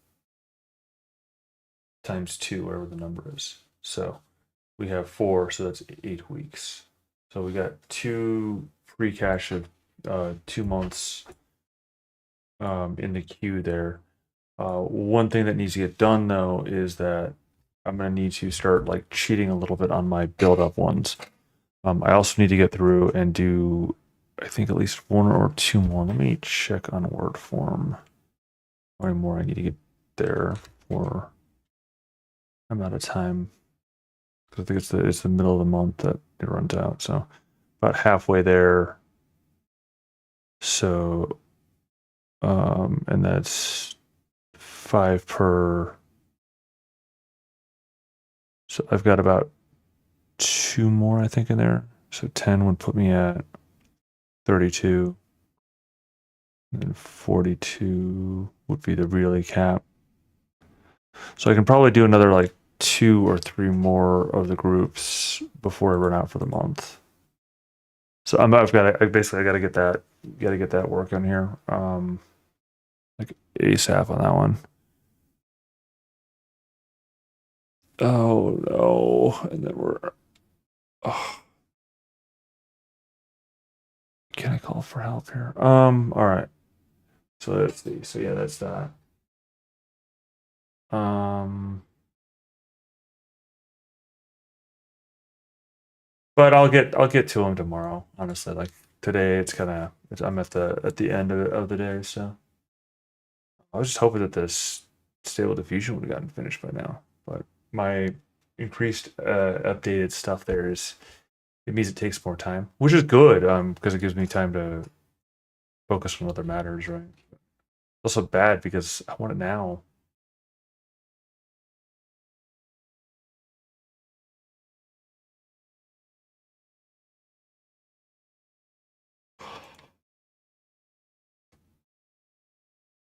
times 2, whatever the number is. So we have 4, so that's 8 weeks. So we got 2 free cash of 2 months in the queue there. One thing that needs to get done though is that I'm gonna need to start like cheating a little bit on my build up ones. I also need to get through and do, I think, at least 1 or 2 more. Let me check on word form. How many more I need to get there for? I'm out of time. I think it's the middle of the month that it runs out. So about halfway there. So and that's 5 per. So I've got about 2 more, I think, in there. So 10 would put me at 32. And 42 would be the really cap. So I can probably do another like 2 or 3 more of the groups before I run out for the month. So I gotta get that work on here. Like ASAP on that one. Oh no. And then oh. Can I call for help here? All right. So let's see. So yeah, that's that. But I'll get to him tomorrow. Honestly, like today, I'm at the end of the day. So I was just hoping that this stable diffusion would have gotten finished by now. But my increased updated stuff there is it means it takes more time, which is good because it gives me time to focus on other matters, right? Also bad because I want it now.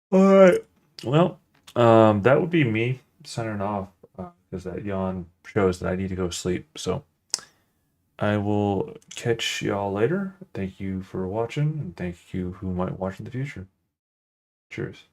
All right. Well, that would be me signing off because that yawn shows that I need to go sleep. So I will catch y'all later. Thank you for watching, and thank you who might watch in the future. Cheers.